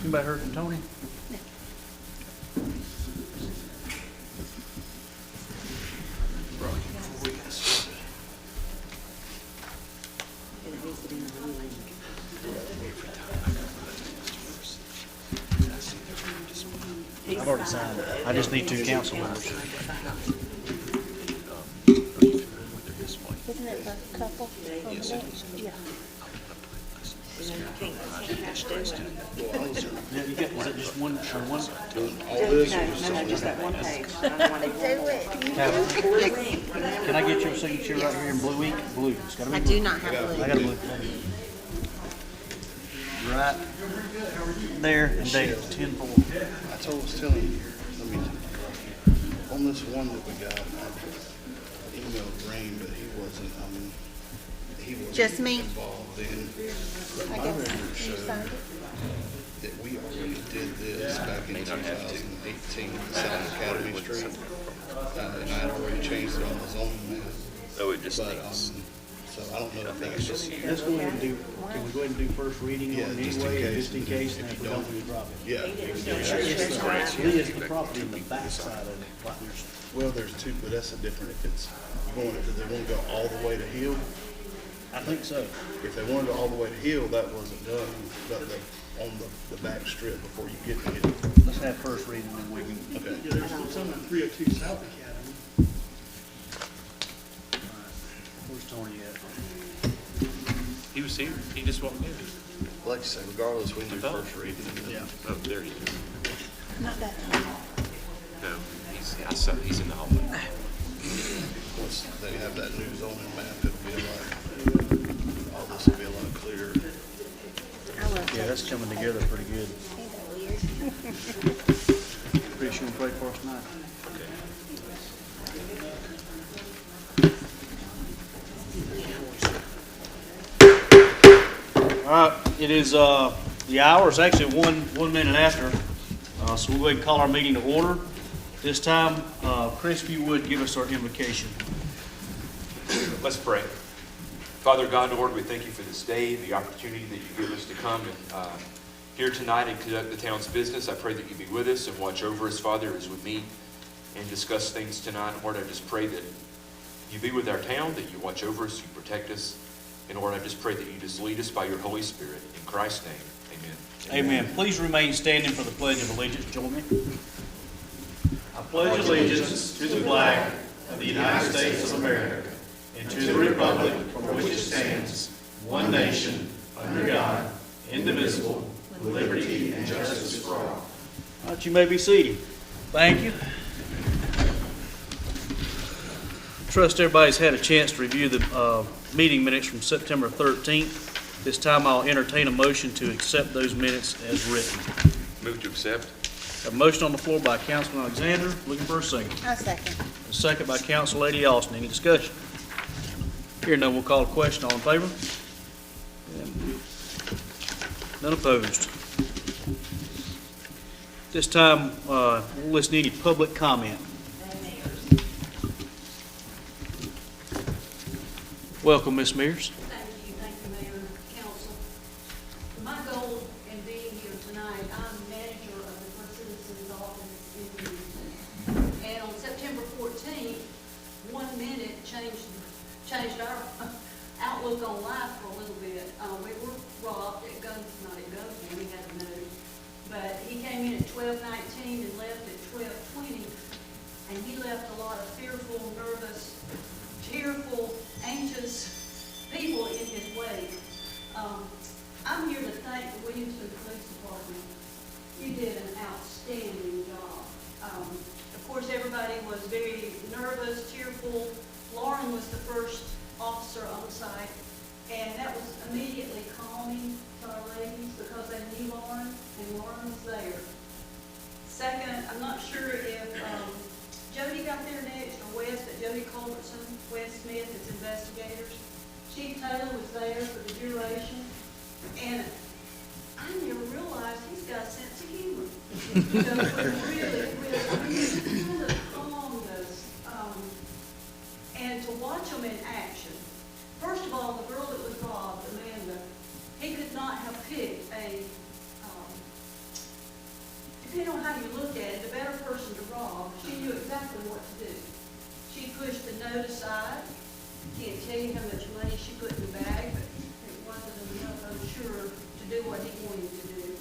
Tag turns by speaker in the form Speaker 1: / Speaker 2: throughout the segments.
Speaker 1: Anybody heard from Tony? I've already signed it. I just need 2 council members.
Speaker 2: Isn't it a couple? Yes, it is. Yeah.
Speaker 1: Is it just one or one?
Speaker 3: No, just that one page.
Speaker 1: Can I get your signature right here in blue ink? Blue. It's gotta be
Speaker 2: I
Speaker 1: blue.
Speaker 2: do not have blue.
Speaker 1: I got a blue. Right there and date 10/4.
Speaker 4: That's what I was telling you. Let me, on this one that we got, I emailed Rain, but he wasn't
Speaker 2: Just me?
Speaker 4: involved in. But
Speaker 2: I
Speaker 4: my
Speaker 2: guess
Speaker 4: record
Speaker 2: you
Speaker 4: showed
Speaker 2: signed it.
Speaker 4: that we already did this back in 2018, South Academy Street. And I had already changed it on the zoning map.
Speaker 5: Oh, it just
Speaker 4: But,
Speaker 5: needs,
Speaker 4: so I don't know
Speaker 5: I
Speaker 4: if
Speaker 5: think
Speaker 4: that's
Speaker 5: it's just you.
Speaker 1: Let's go ahead and do, can we go ahead and do first reading
Speaker 4: Yeah,
Speaker 1: on it
Speaker 4: just in
Speaker 1: anyway,
Speaker 4: case.
Speaker 1: just in case, and if we don't, we drop it.
Speaker 4: Yeah.
Speaker 1: Lee, is the property in the back side of it, like there's,
Speaker 4: Well, there's two, but that's a different, if it's going, if they want to go all the way to Hill,
Speaker 1: I think so.
Speaker 4: if they wanted to go all the way to Hill, that wasn't done, but on the back strip before you get to Hill.
Speaker 1: Let's have first reading and we can.
Speaker 4: Okay.
Speaker 6: Yeah, there's some on 302 South Academy.
Speaker 1: Where's Tony at?
Speaker 5: He was here, he just walked in.
Speaker 4: Like I said, regardless, we can do first reading.
Speaker 1: Yeah.
Speaker 5: Oh, there he is.
Speaker 2: Not that one.
Speaker 5: No, I saw, he's in the hallway.
Speaker 4: Once they have that new zoning map, it'll be a lot, all this will be a lot clearer.
Speaker 2: I love
Speaker 1: Yeah, that's coming together pretty good.
Speaker 2: Ain't that weird?
Speaker 1: Pretty sure we'll pray for us tonight. All right, it is, the hour is actually one minute after, so we'll go ahead and call our meeting to order. This time, Chris, if you would give us our invocation.
Speaker 7: Let's pray. Father God, Lord, we thank you for this day, the opportunity that you give us to come and here tonight and conduct the town's business. I pray that you be with us and watch over us, Father, as we meet and discuss things tonight. Lord, I just pray that you be with our town, that you watch over us, you protect us. And Lord, I just pray that you just lead us by your Holy Spirit. In Christ's name, amen.
Speaker 1: Amen. Please remain standing for the Pledge of Allegiance. Join me. I pledge allegiance to the flag of the United States of America and to the republic for which it stands, one nation, under God, indivisible, with liberty and justice for all. All right, you may be seated. Thank you. Trust everybody's had a chance to review the meeting minutes from September 13th. This time I'll entertain a motion to accept those minutes as written.
Speaker 7: Move to accept.
Speaker 1: A motion on the floor by Councilman Alexander, looking for a second.
Speaker 2: I second.
Speaker 1: A second by Council Lady Austin. Any discussion? Here none, we'll call a question. All in favor? None opposed. This time, we'll listen to any public comment. Welcome, Ms. Mears.
Speaker 8: Thank you, Mayor and Council. My goal in being here tonight, I'm manager of the First Citizens Office in Williamston. And on September 14th, 1 minute changed our outlook on life for a little bit. We were robbed at not at Gunville, we had a note. But he came in at 12:19 and left at 12:20. And he left a lot of fearful, nervous, tearful, anxious people in his wake. I'm here to thank the Williamston Police Department. You did an outstanding job. Of course, everybody was very nervous, tearful. Lauren was the first officer on site, and that was immediately calming to our ladies because they knew Lauren, and Lauren was there. Second, I'm not sure if Jody got there next, or Wes, but Jody Culbertson, Wes Smith, as investigators. Chief Taylor was there for the duration, and I never realized he's got a sense of humor. You know, it really kind of calmed us. And to watch them in action. First of all, the girl that was robbed, Amanda, he could not have picked a how you look at it, the better person to rob, she knew exactly what to do. She pushed the note aside. Can't tell you how much money she put in the bag, but it wasn't enough, I'm sure, to do what he wanted to do.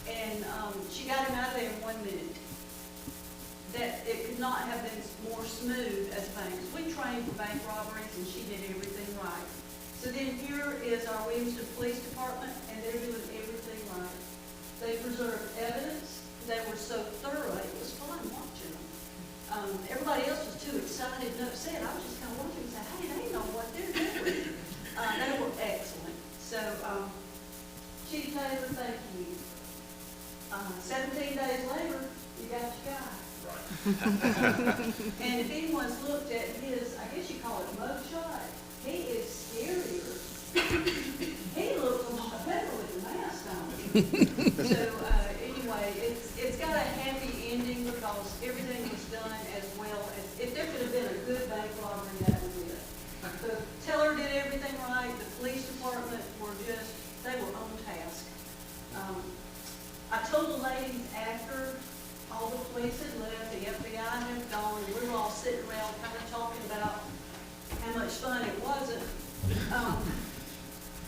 Speaker 8: And she got him out of there in 1 minute. That it could not have been more smooth as a bank. We trained for bank robberies, and she did everything right. So then here is our Williamston Police Department, and they're doing everything right. They preserved evidence. They were so thorough. It was fun watching them. Everybody else was too excited and upset. I was just kind of watching and saying, hey, they know what they're doing. They were excellent. So, Chief Taylor, thank you. 17 days later, you got your guy. And if anyone's looked at his, I guess you call it mugshot, he is scarier. He looks a lot better with the mask on. So anyway, it's got a happy ending because everything was done as well as, if there could have been a good bank robbery, that would be it. The teller did everything right, the police department were just, they were on task. I told the ladies after all the police had left, the FBI had gone, and we were all sitting around kind of talking about how much fun it wasn't.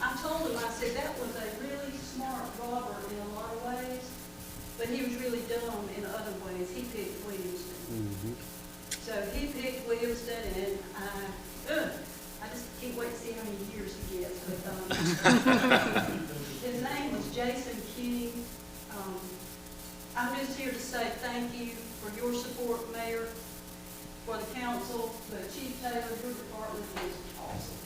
Speaker 8: I told him, I said, that was a really smart robber in a lot of ways, but he was really dumb in other ways. He picked Williamston. Mm-hmm. So he picked Williamston, and I just can't wait to see how many years he gets. But, his name was Jason King. I'm just here to say thank you for your support, Mayor, for the council, but Chief Taylor, your department is awesome.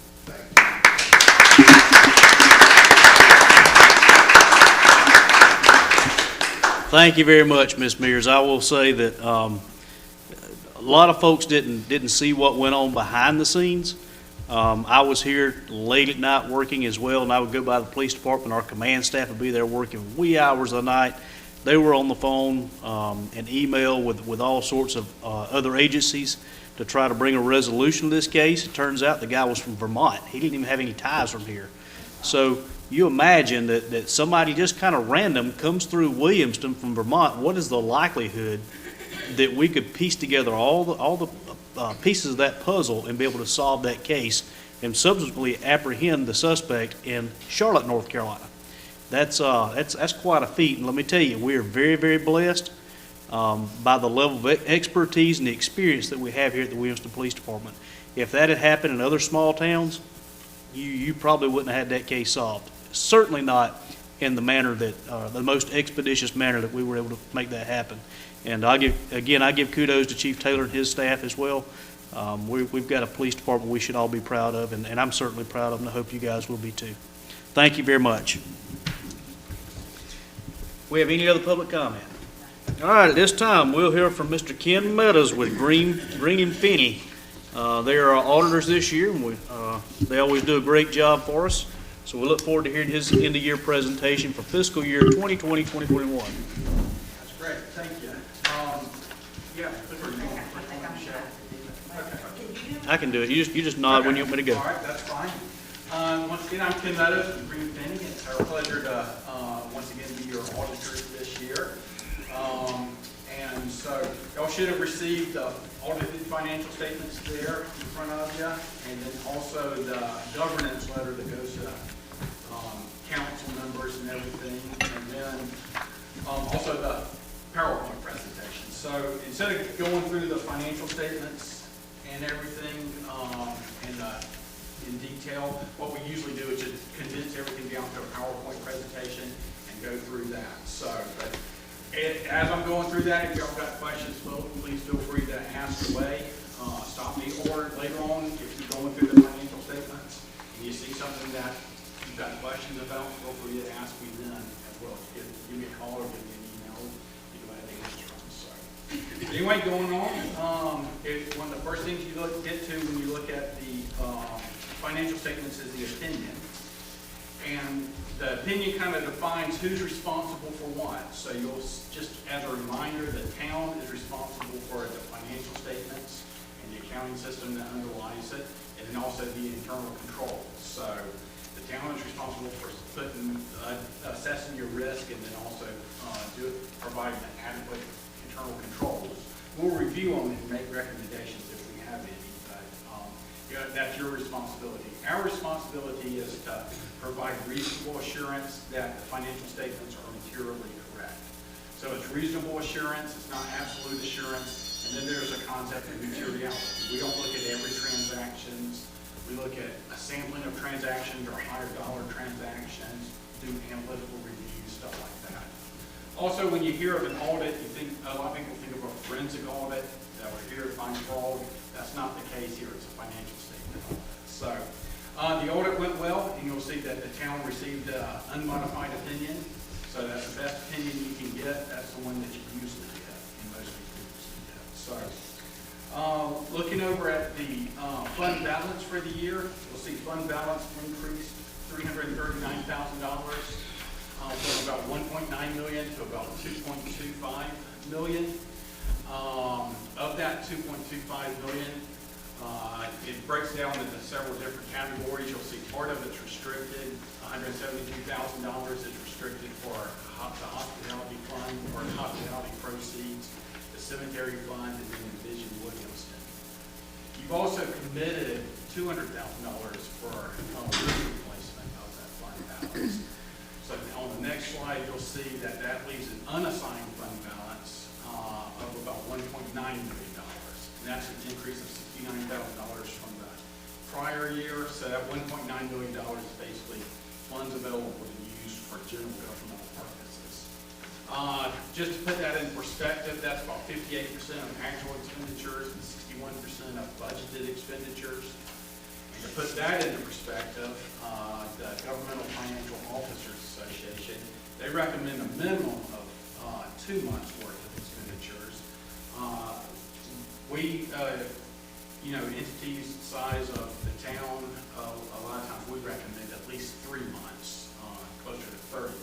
Speaker 1: Thank you very much, Ms. Mears. I will say that a lot of folks didn't see what went on behind the scenes. I was here late at night working as well, and I would go by the police department. Our command staff would be there working wee hours of the night. They were on the phone and email with all sorts of other agencies to try to bring a resolution to this case. It turns out the guy was from Vermont. He didn't even have any ties from here. So you imagine that somebody just kind of random comes through Williamston from Vermont. What is the likelihood that we could piece together all the pieces of that puzzle and be able to solve that case and subsequently apprehend the suspect in Charlotte, North Carolina? That's quite a feat, and let me tell you, we are very, very blessed by the level of expertise and the experience that we have here at the Williamston Police Department. If that had happened in other small towns, you probably wouldn't have had that case solved. Certainly not in the manner that the most expeditious manner that we were able to make that happen. And I give kudos to Chief Taylor and his staff as well. We've got a police department we should all be proud of, and I'm certainly proud of, and I hope you guys will be too. Thank you very much. We have any other public comment? All right, at this time, we'll hear from Mr. Ken Meadows with Green and Finney. They are our auditors this year, and they always do a great job for us. So we look forward to hearing his end-of-year presentation for fiscal year 2020-2021.
Speaker 6: That's great, thank you. Yeah.
Speaker 1: I can do it. You just nod when you want me to go.
Speaker 6: All right, that's fine. Once again, I'm Ken Meadows with Green Finney. It's our pleasure to once again be your auditors this year. And so y'all should have received the audited financial statements there in front of you, and then also the governance letter that goes to council members and everything, and then also the PowerPoint presentation. So instead of going through the financial statements and everything in detail, what we usually do is just condense everything down to a PowerPoint presentation and go through that. So, but as I'm going through that, if y'all got questions, please feel free to ask away. Stop me or later on if you're going through the financial statements and you see something that you've got questions about, feel free to ask me then as well. Give me a call or give me an email. You know, I think it's from. So anyway, going on, one of the first things you get to when you look at the financial statements is the opinion. And the opinion kind of defines who's responsible for what. So you'll just, as a reminder, the town is responsible for the financial statements and the accounting system that underlies it, and then also the internal controls. So the town is responsible for assessing your risk, and then also providing an inadequate internal controls. We'll review them and make recommendations if we have any, but that's your responsibility. Our responsibility is to provide reasonable assurance that the financial statements are materially correct. So it's reasonable assurance, it's not absolute assurance, and then there's a concept of materiality. We don't look at every transactions. We look at a sampling of transactions or higher dollar transactions, do analytical reviews, stuff like that. Also, when you hear of an audit, you think, a lot of people think of a forensic audit, that we're here to find fraud. That's not the case here, it's a financial statement audit. So, the audit went well, and you'll see that the town received an unmodified opinion. So that's the best opinion you can get. That's the one that you usually get, and most people usually get. So, looking over at the fund balance for the year, you'll see fund balance increased $339,000 from about $1.9 million to about $2.25 million. Of that $2.25 million, it breaks down into several different categories. You'll see part of it's restricted. $172,000 is restricted for the hospitality fund or hospitality proceeds, the cemetery fund, and then Division Williamston. You've also committed $200,000 for roof replacement of that fund balance. So on the next slide, you'll see that that leaves an unassigned fund balance of about $1.9 million. And that's an increase of $69,000 from the prior year. So that $1.9 million is basically funds available to use for general governmental purposes. Just to put that in perspective, that's about 58% of actual expenditures and 61% of budgeted expenditures. And to put that into perspective, the Governmental Financial Officers Association, they recommend a minimum of 2 months worth of expenditures. Entities the size of the town, a lot of times we recommend at least 3 months, closer to 30%.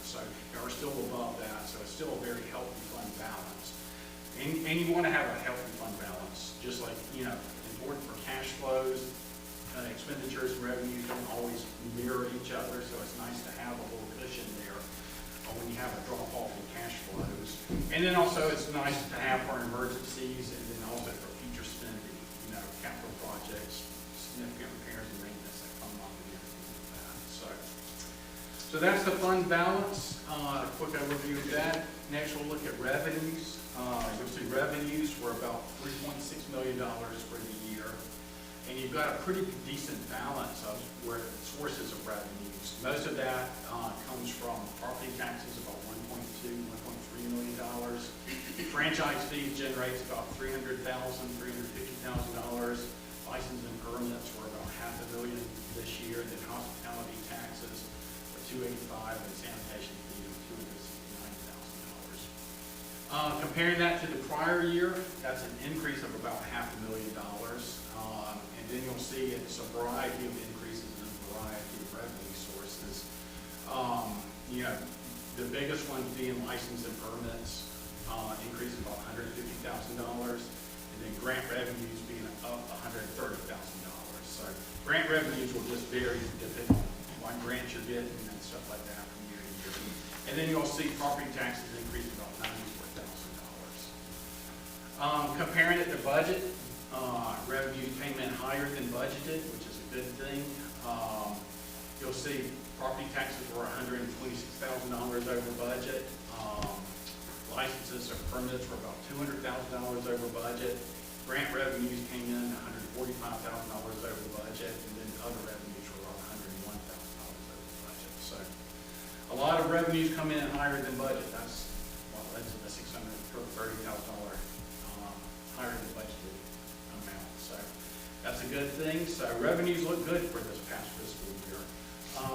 Speaker 6: So we're still above that, so it's still a very healthy fund balance. And you want to have a healthy fund balance, just like, important for cash flows. Expenditures and revenues don't always mirror each other, so it's nice to have a little cushion there when you have a drop-off in cash flows. And then also it's nice to have for emergencies and then also for future spending, capital projects, significant repairs and maintenance that come up and everything like that. So that's the fund balance. A quick overview of that. Next we'll look at revenues. You'll see revenues were about $3.6 million for the year. And you've got a pretty decent balance of sources of revenues. Most of that comes from property taxes, about $1.3 million. Franchise fees generates about $350,000. License and permits were about $500,000 this year. Then hospitality taxes were $285,000 and sanitation fees were $269,000. Comparing that to the prior year, that's an increase of about $500,000. And then you'll see it's a variety of increases in a variety of revenue sources. The biggest one being license and permits, increase of about $150,000, and then grant revenues being up $130,000. So grant revenues will just vary depending on what grants you're getting and stuff like that from year to year. And then you'll see property taxes increase about $94,000. Comparing it to budget, revenues came in higher than budgeted, which is a good thing. You'll see property taxes were $126,000 over budget. Licenses or permits were about $200,000 over budget. Grant revenues came in $145,000 over budget, and then other revenues were about $101,000 over budget. So a lot of revenues come in higher than budget. That's what led to the $630,000 higher than budgeted amount. So that's a good thing. So revenues look good for this past fiscal year.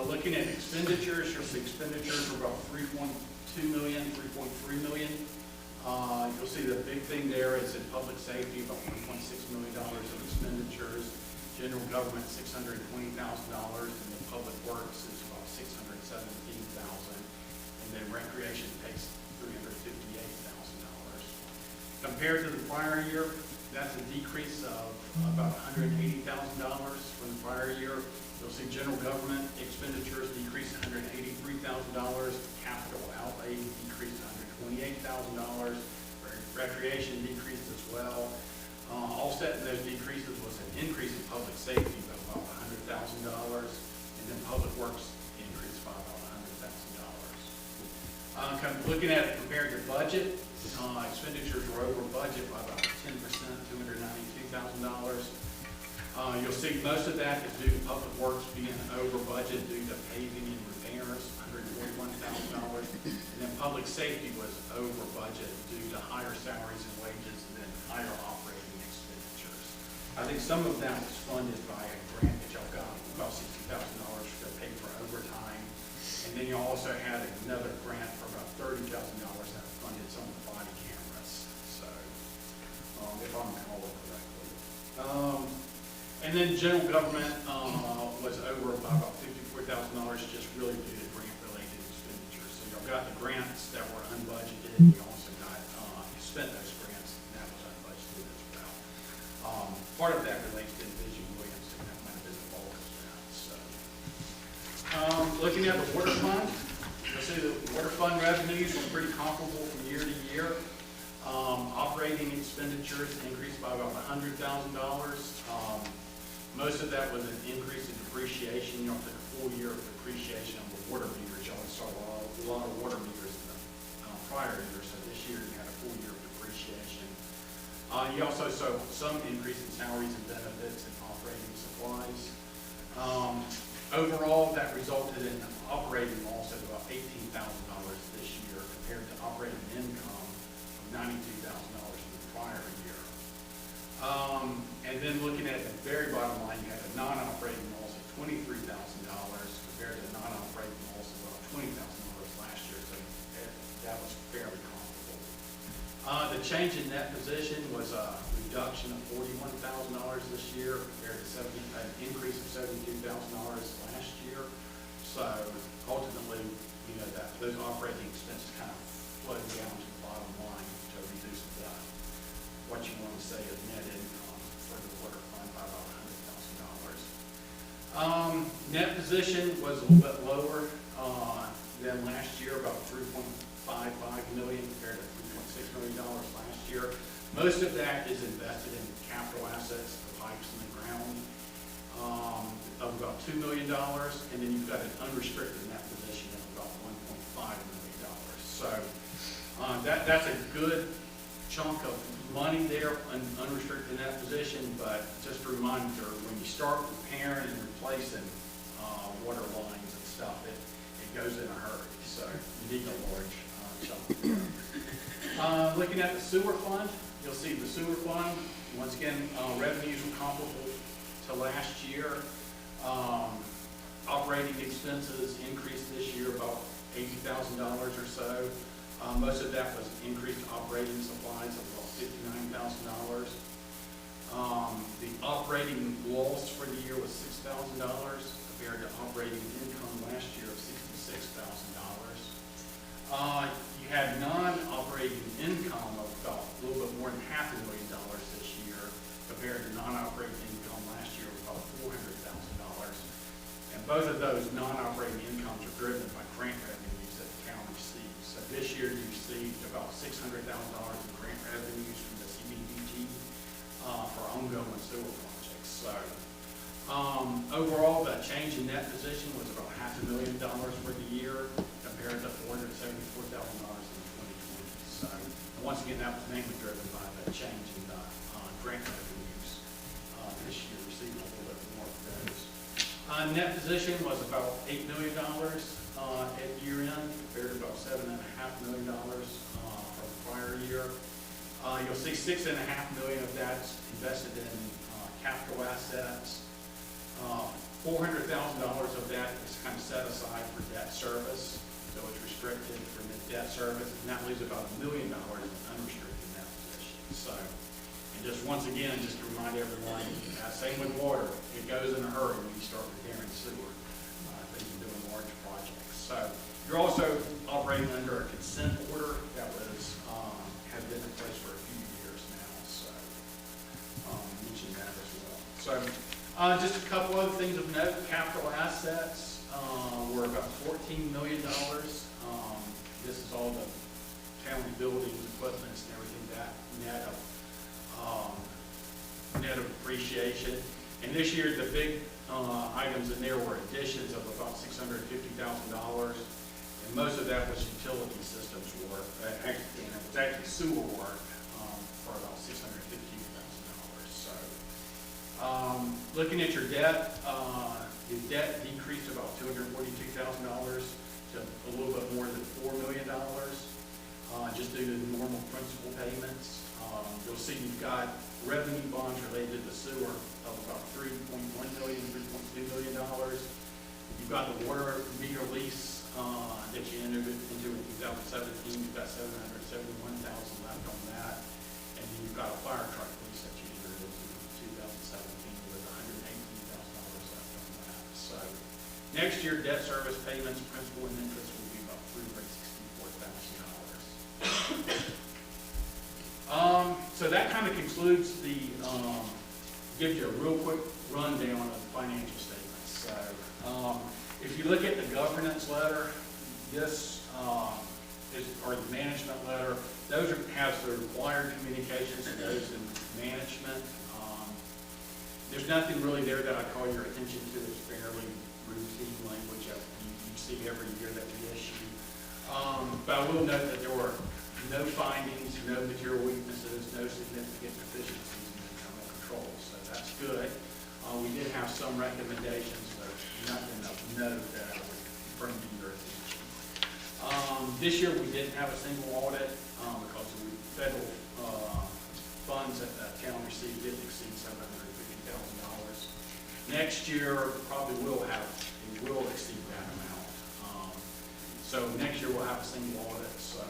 Speaker 6: Looking at expenditures, you'll see expenditures are about $3.2 million, $3.3 million. You'll see the big thing there is in public safety, about $1.6 million of expenditures. General government, $620,000, and the public works is about $617,000. And then recreation takes $358,000. Compared to the prior year, that's a decrease of about $180,000 from the prior year. You'll see general government expenditures decreased $183,000. Capital outlay decreased $100,000. $28,000. Recreation decreased as well. Offsetting those decreases was an increase in public safety of about $100,000, and then public works increased by about $100,000. Kind of looking at it compared to budget, expenditures were over budget by about 10%, $292,000. You'll see most of that is due to public works being over budget due to paving and repairs, $141,000. And then public safety was over budget due to higher salaries and wages and then higher operating expenditures. I think some of that was funded by a grant that y'all got, about $60,000 to pay for overtime. And then you also had another grant for about $30,000 that funded some of the body cameras. So, if I'm recalling correctly. And then general government was over by about $54,000, just really due to grant-related expenditures. So y'all got the grants that were unbudgeted, and you also got, you spent those grants, and that was unbudgeted as well. Part of that relates to Division Williamston, that might have been the bulk of that. So, looking at the water fund, you'll see the water fund revenues were pretty comparable from year to year. Operating expenditures increased by about $100,000. Most of that was an increase in depreciation. You know, took a full year of depreciation on the water meters. Y'all saw a lot of water meters in the prior year, so this year you had a full year of depreciation. You also saw some increase in salaries and benefits and operating supplies. Overall, that resulted in an operating loss of about $18,000 this year compared to operating income of $92,000 from the prior year. And then looking at the very bottom line, you had a non-operating loss of $23,000 compared to a non-operating loss of about $20,000 last year, so that was fairly comparable. The change in net position was a reduction of $41,000 this year compared to an increase of $72,000 last year. So ultimately, you know, those operating expenses kind of flowed down to the bottom line to reduce what you want to say is net income for the water fund by about $100,000. Net position was a little bit lower than last year, about $3.55 million compared to $3.6 million last year. Most of that is invested in capital assets, the pipes in the ground, of about $2 million, and then you've got an unrestricted net position of about $1.5 million. So that's a good chunk of money there, unrestricted net position, but just a reminder, when you start repairing and replacing water lines and stuff, it goes in a hurry, so you need a large chunk. Looking at the sewer fund, you'll see the sewer fund, once again, revenues were comparable to last year. Operating expenses increased this year about $80,000 or so. Most of that was increased operating supplies of about $59,000. The operating loss for the year was $6,000 compared to operating income last year of $66,000. You had non-operating income of about a little bit more than $500,000 this year compared to non-operating income last year of about $400,000. And both of those non-operating incomes are driven by grant revenues that the county receives. So this year you received about $600,000 in grant revenues from the CDBG for ongoing sewer projects. So overall, the change in net position was about $500,000 for the year compared to $474,000 in 2020. So once again, that was mainly driven by the change in the grant revenues this year, receiving a little bit more of those. Net position was about $8 million at year end compared to about $7.5 million from the prior year. You'll see $6.5 million of that's invested in capital assets. $400,000 of that is kind of set aside for debt service, so it's restricted for debt service, and that leaves about $1 million in unrestricted net position. So, and just once again, just to remind everyone, same with water, it goes in a hurry when you start repairing sewer, things are doing large projects. So you're also operating under a consent order that was has been in place for a few years now. So mention that as well. So just a couple other things of note. Capital assets were about $14 million. This is all the town's buildings, equipment, and everything, that net of appreciation. And this year, the big items in there were additions of about $650,000, and most of that was utility systems work, and it was actually sewer work for about $650,000. So, looking at your debt decreased about $242,000 to a little bit more than $4 million, just due to the normal principal payments. You'll see you've got revenue bonds related to the sewer of about $3.2 million. You've got the water meter lease that you entered into in 2017. You've got $771,000 left on that. And then you've got a fire truck lease that you entered into in 2017 with $118,000 left on that. So next year, debt service payments, principal and interest will be about $364,000. So that kind of concludes gives you a real quick rundown of the financial statements. So if you look at the governance letter, this or the management letter, those has the required communications to those in management. There's nothing really there that I call your attention to. It's fairly routine language that you see every year that we issue. But I will note that there were no findings, no material weaknesses, no significant deficiencies in internal controls, so that's good. We did have some recommendations, but nothing of note that I would bring to your attention. This year we didn't have a single audit because the federal funds that the town received didn't exceed $750,000. Next year probably will exceed that amount. So next year we'll have a single audit, so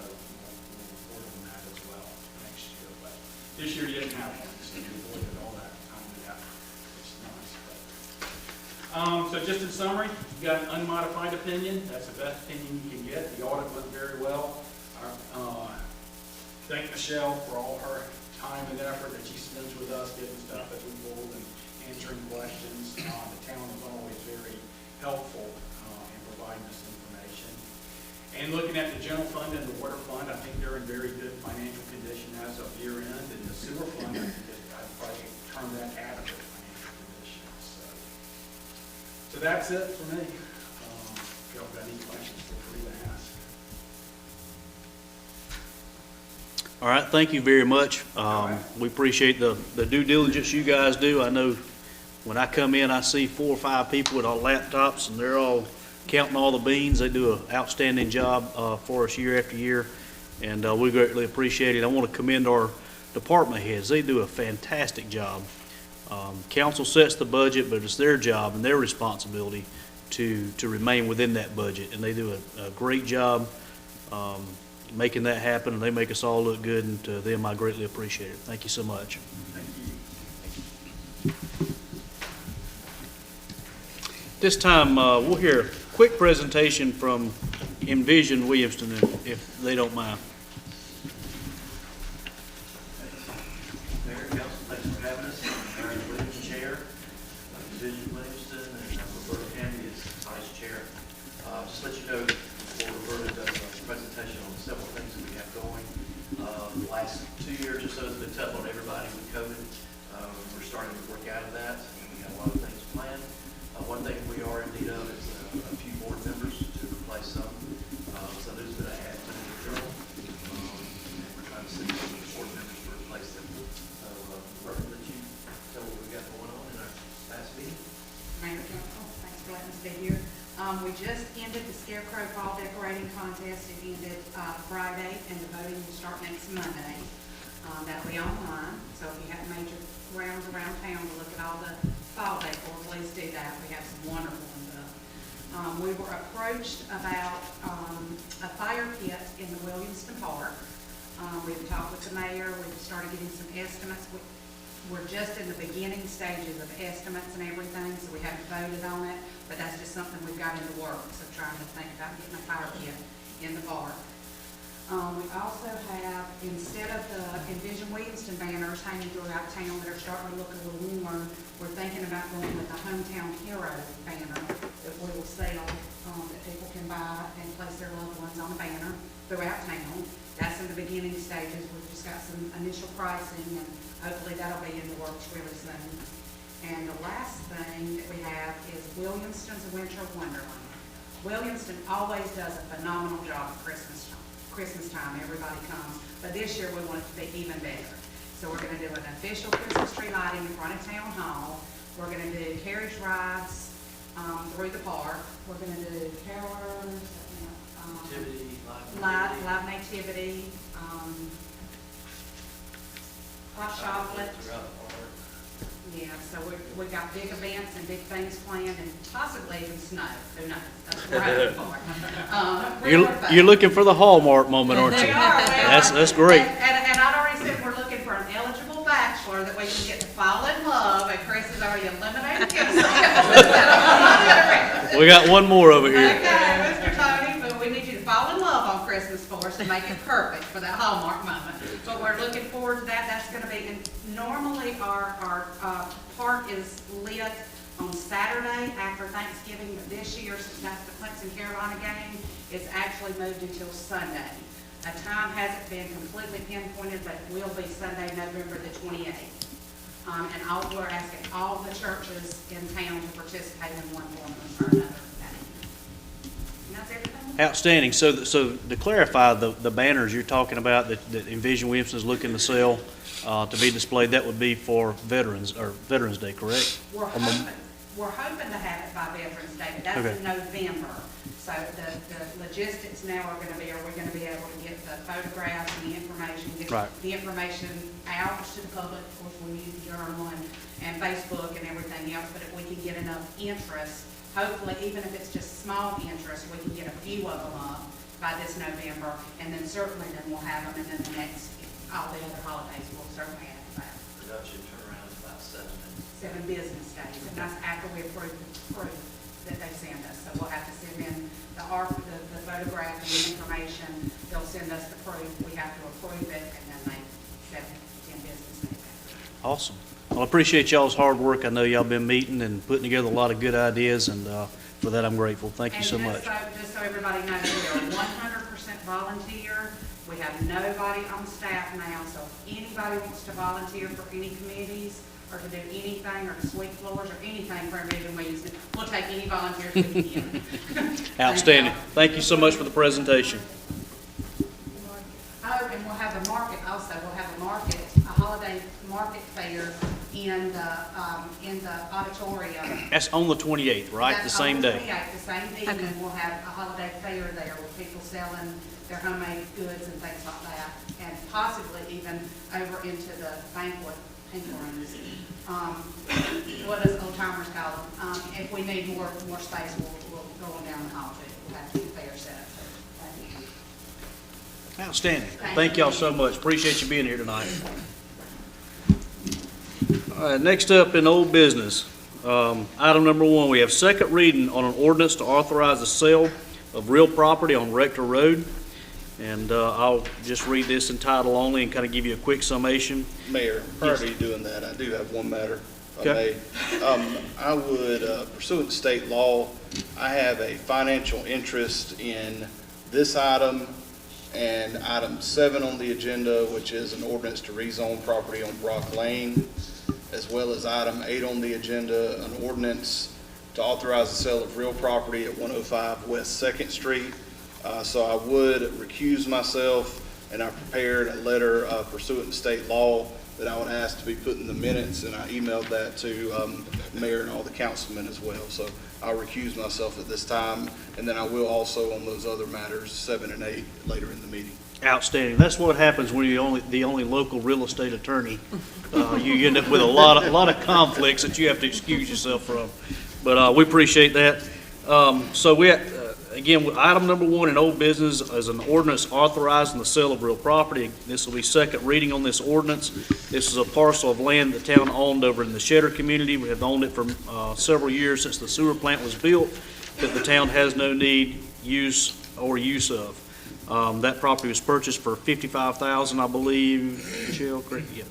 Speaker 6: this year you didn't have one, so you avoided all that time and effort. It's nice. So just in summary, you got an unmodified opinion. That's the best opinion you can get. The audit went very well. Thank Michelle for all her time and effort that she spends with us, getting stuff that we pulled and answering questions. The town is always very helpful in providing us information. And looking at the general fund and the water fund, I think they're in very good financial condition as of year end. And the sewer fund, I'd probably term that adequate financial condition. So that's it for me. If y'all got any questions, feel free to ask.
Speaker 1: All right, thank you very much. We appreciate the due diligence you guys do. I know when I come in, I see 4 or 5 people with all laptops, and they're all counting all the beans. They do an outstanding job for us year after year, and we greatly appreciate it. I want to commend our department heads. They do a fantastic job. Council sets the budget, but it's their job and their responsibility to remain within that budget, and they do a great job making that happen, and they make us all look good, and to them I greatly appreciate it. Thank you so much.
Speaker 6: Thank you.
Speaker 1: This time, we'll hear a quick presentation from Envision Williamston, if they don't mind.
Speaker 9: Mayor, Council, thanks for having us. I'm Aaron Williams, Chair of Envision Williamston, and Roberta Hamby is Vice Chair. Just let you know, before Roberta does a presentation on several things that we have going. The last 2 years or so has been tough on everybody with COVID. We're starting to work out of that, and we got a lot of things planned. One thing we are in need of is a few board members to replace some. So those that I had put in the journal, and we're trying to see some board members to replace them. So, Roberta, let you tell what we got going on in our last meeting.
Speaker 3: Mayor, Council, thanks for letting us be here. We just ended the Scarecrow Fall Decorating Contest. It ended Friday, and the voting will start next Monday. That'll be online, so if you have major rounds around town to look at all the fall decor, please do that. We have some wonderful ones up. We were approached about a fire pit in the Williamston Park. We've talked with the mayor. We've started getting some estimates. We're just in the beginning stages of estimates and everything, so we haven't voted on it, but that's just something we've got in the works of trying to think about getting a fire pit in the park. We also have, instead of the Envision Williamston banners hanging throughout town that are starting to look a little worn, we're thinking about going with the Hometown Hero banner that we will sell, that people can buy and place their loved ones on a banner throughout town. That's in the beginning stages. We've just got some initial pricing, and hopefully that'll be in the works really soon. And the last thing that we have is Williamston's Winter Wonderland. Williamston always does a phenomenal job at Christmas time. Everybody comes, but this year we want it to be even better. So we're going to do an official Christmas tree lighting in front of Town Hall. We're going to do carriage rides through the park. We're going to do carolers,
Speaker 9: Nativity,
Speaker 3: live nativity, hot chocolate.
Speaker 9: Throughout the park.
Speaker 3: Yeah, so we've got big events and big things planned, and possibly even snow. Who knows? That's what we're hoping for.
Speaker 1: You're looking for the Hallmark moment, aren't
Speaker 3: We
Speaker 1: you?
Speaker 3: are, well,
Speaker 1: That's great.
Speaker 3: And I'd already said we're looking for an eligible bachelor that we can get to fall in love, and Chris has already eliminated him.
Speaker 1: We got one more over here.
Speaker 3: Okay, Mr. Tony, but we need you to fall in love on Christmas for us to make it perfect for that Hallmark moment. But we're looking forward to that. That's gonna be, and normally our park is lit on Saturday after Thanksgiving, but this year, since that's the Clemson-Carolina game, it's actually moved until Sunday. A time hasn't been completely pinpointed, but it will be Sunday, November the 28th. And we're asking all the churches in town to participate in one form or another. And that's everything.
Speaker 1: Outstanding. So to clarify, the banners you're talking about that Envision Williamston is looking to sell to be displayed, that would be for Veterans Day, correct?
Speaker 3: We're hoping to have it by Veterans Day, but that's
Speaker 1: Okay.
Speaker 3: in November. So the logistics now are gonna be, are we gonna be able to get the photographs and the information, get
Speaker 1: Right.
Speaker 3: the information out to the public? Of course, we use the journal and Facebook and everything else, but if we can get enough interest, hopefully, even if it's just small interest, we can get a few of them up by this November, and then certainly then we'll have them, and then the next, all the other holidays, we'll certainly have that.
Speaker 9: Production turnaround is about 7 days.
Speaker 3: 7 business days, and that's after we approve the proof that they send us. So we'll have to send in the photograph and the information. They'll send us the proof. We have to approve it, and then they 7 to 10 business days after.
Speaker 1: Awesome. Well, I appreciate y'all's hard work. I know y'all been meeting and putting together a lot of good ideas, and for that I'm grateful. Thank you so much.
Speaker 3: Just so everybody knows, we are 100% volunteer. We have nobody on staff now, so if anybody wants to volunteer for any committees, or to do anything, or to sweep floors, or anything for Envision Williamston, we'll take any volunteers we can get.
Speaker 1: Outstanding. Thank you so much for the presentation.
Speaker 3: Oh, and we'll have a market also. We'll have a holiday market fair in the auditorium.
Speaker 1: That's on the 28th, right? The same day.
Speaker 3: That's on the 28th, the same evening. We'll have a holiday fair there with people selling their homemade goods and things like that, and possibly even over into the banquet rooms. What does old timers call them? If we need more space, we'll go on down the hall too. We'll have the fair set up. Thank you.
Speaker 1: Outstanding. Thank y'all so much. Appreciate you being here tonight. All right, next up in old business, item number 1, we have second reading on an ordinance to authorize the sale of real property on Rector Road. And I'll just read this in title only and kind of give you a quick summation.
Speaker 4: Mayor, prior to you doing that, I do have one matter. if I
Speaker 1: Okay.
Speaker 4: may. I would, pursuant to state law, I have a financial interest in this item and item 7 on the agenda, which is an ordinance to rezone property on Brock Lane, as well as item 8 on the agenda, an ordinance to authorize the sale of real property at 105 West 2nd Street. So I would recuse myself, and I prepared a letter pursuant to state law that I would ask to be put in the minutes, and I emailed that to the mayor and all the councilmen as well. So I'll recuse myself at this time, and then I will also on those other matters, 7 and 8, later in the meeting.
Speaker 1: Outstanding. That's what happens when you're the only local real estate attorney. You end up with a lot of conflicts that you have to excuse yourself from. But we appreciate that. So we again, item number 1 in old business is an ordinance authorizing the sale of real property. This will be second reading on this ordinance. This is a parcel of land the town owned over in the Shedder community. We have owned it for several years since the sewer plant was built, that the town has no need, use of. That property was purchased for $55,000, I believe. Michelle, correct? Yeah.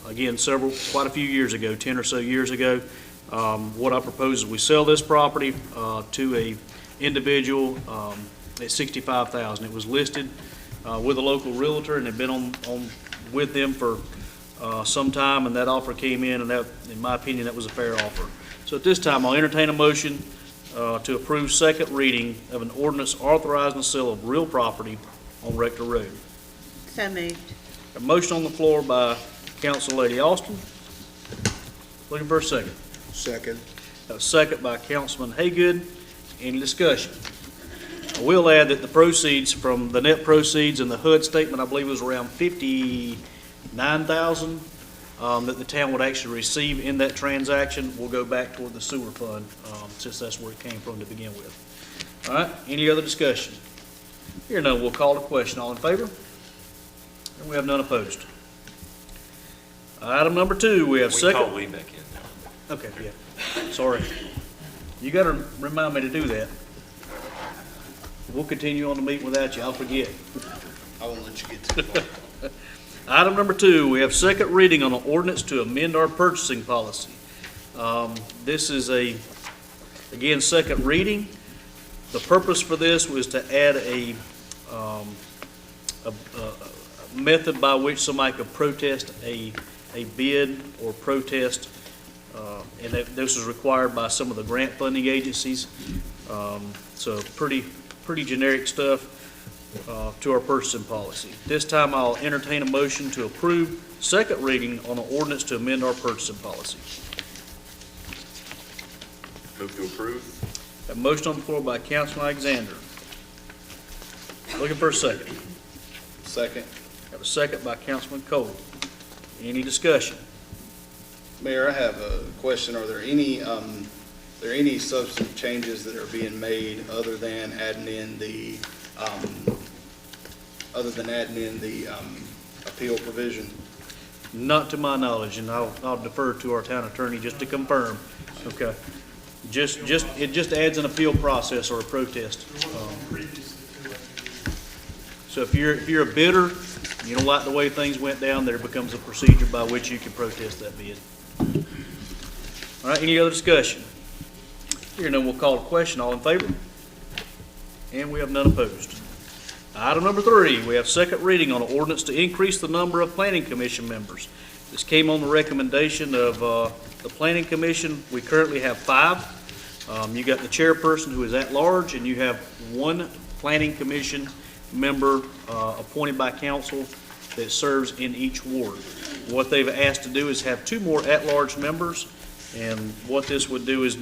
Speaker 1: Again, quite a few years ago, 10 or so years ago. What I propose is we sell this property to a individual at $65,000. It was listed with a local realtor and have been on with them for some time, and that offer came in, and that, in my opinion, that was a fair offer. So at this time, I'll entertain a motion to approve second reading of an ordinance authorizing the sale of real property on Rector Road.
Speaker 2: So moved.
Speaker 1: A motion on the floor by Council Lady Austin. Looking for a second.
Speaker 10: Second.
Speaker 1: A second by Councilman Haygood. Any discussion? I will add that the proceeds from the net proceeds and the HUD statement, I believe, was around $59,000 that the town would actually receive in that transaction will go back toward the sewer fund, since that's where it came from to begin with. All right, any other discussion? Here none, we'll call the question. All in favor? And we have none opposed. Item number 2, we have
Speaker 7: We
Speaker 1: second.
Speaker 7: call Lee back in now.
Speaker 1: Okay, yeah, sorry. You gotta remind me to do that. We'll continue on the meeting without you, I'll forget.
Speaker 4: I won't let you get too far.
Speaker 1: Item number 2, we have second reading on an ordinance to amend our purchasing policy. This is again, second reading. The purpose for this was to add a method by which somebody could protest a bid or protest, and this is required by some of the grant funding agencies. So pretty generic stuff to our purchasing policy. This time I'll entertain a motion to approve second reading on an ordinance to amend our purchasing policy.
Speaker 7: Move to approve.
Speaker 1: A motion on the floor by Councilman Alexander. Looking for a second.
Speaker 4: Second.
Speaker 1: Have a second by Councilman Cole. Any discussion?
Speaker 4: Mayor, I have a question. Are there any substantive changes that are being made other than adding in the appeal provision?
Speaker 1: Not to my knowledge, and I'll defer to our town attorney just to confirm. Okay. It just adds an appeal process or a protest. So if you're a bidder, you don't like the way things went down, there becomes a procedure by which you can protest that bid. All right, any other discussion? Here none, we'll call the question. All in favor? And we have none opposed. Item number 3, we have second reading on an ordinance to increase the number of planning commission members. This came on the recommendation of the planning commission. We currently have 5. You got the chairperson who is at large, and you have 1 planning commission member appointed by council that serves in each ward. What they've asked to do is have 2 more at-large members, and what this would do is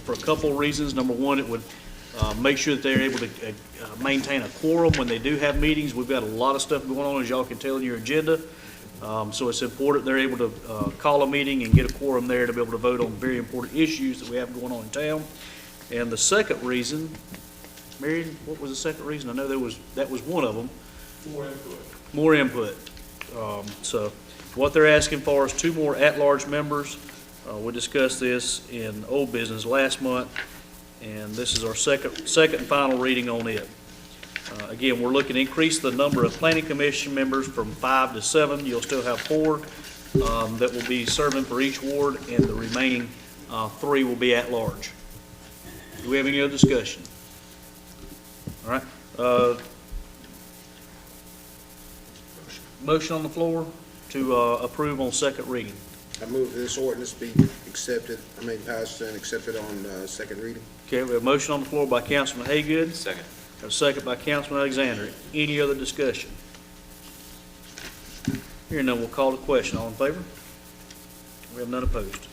Speaker 1: for a couple of reasons. Number 1, it would make sure that they're able to maintain a quorum when they do have meetings. We've got a lot of stuff going on, as y'all can tell in your agenda. So it's important they're able to call a meeting and get a quorum there to be able to vote on very important issues that we have going on in town. And the second reason, Marion, what was the second reason? I know that was one of them. More input. So what they're asking for is 2 more at-large members. We discussed this in old business last month, and this is our second and final reading on it. Again, we're looking to increase the number of planning commission members from 5 to 7. You'll still have 4 that will be serving for each ward, and the remaining 3 will be at large. Do we have any other discussion? All right. Motion on the floor to approve on second reading.
Speaker 10: I move this ordinance be passed and accepted on second reading.
Speaker 1: Okay, we have a motion on the floor by Councilman Haygood.
Speaker 7: Second.
Speaker 1: A second by Councilman Alexander. Any other discussion? Hearing none, we'll call the question. All in favor? We have none opposed.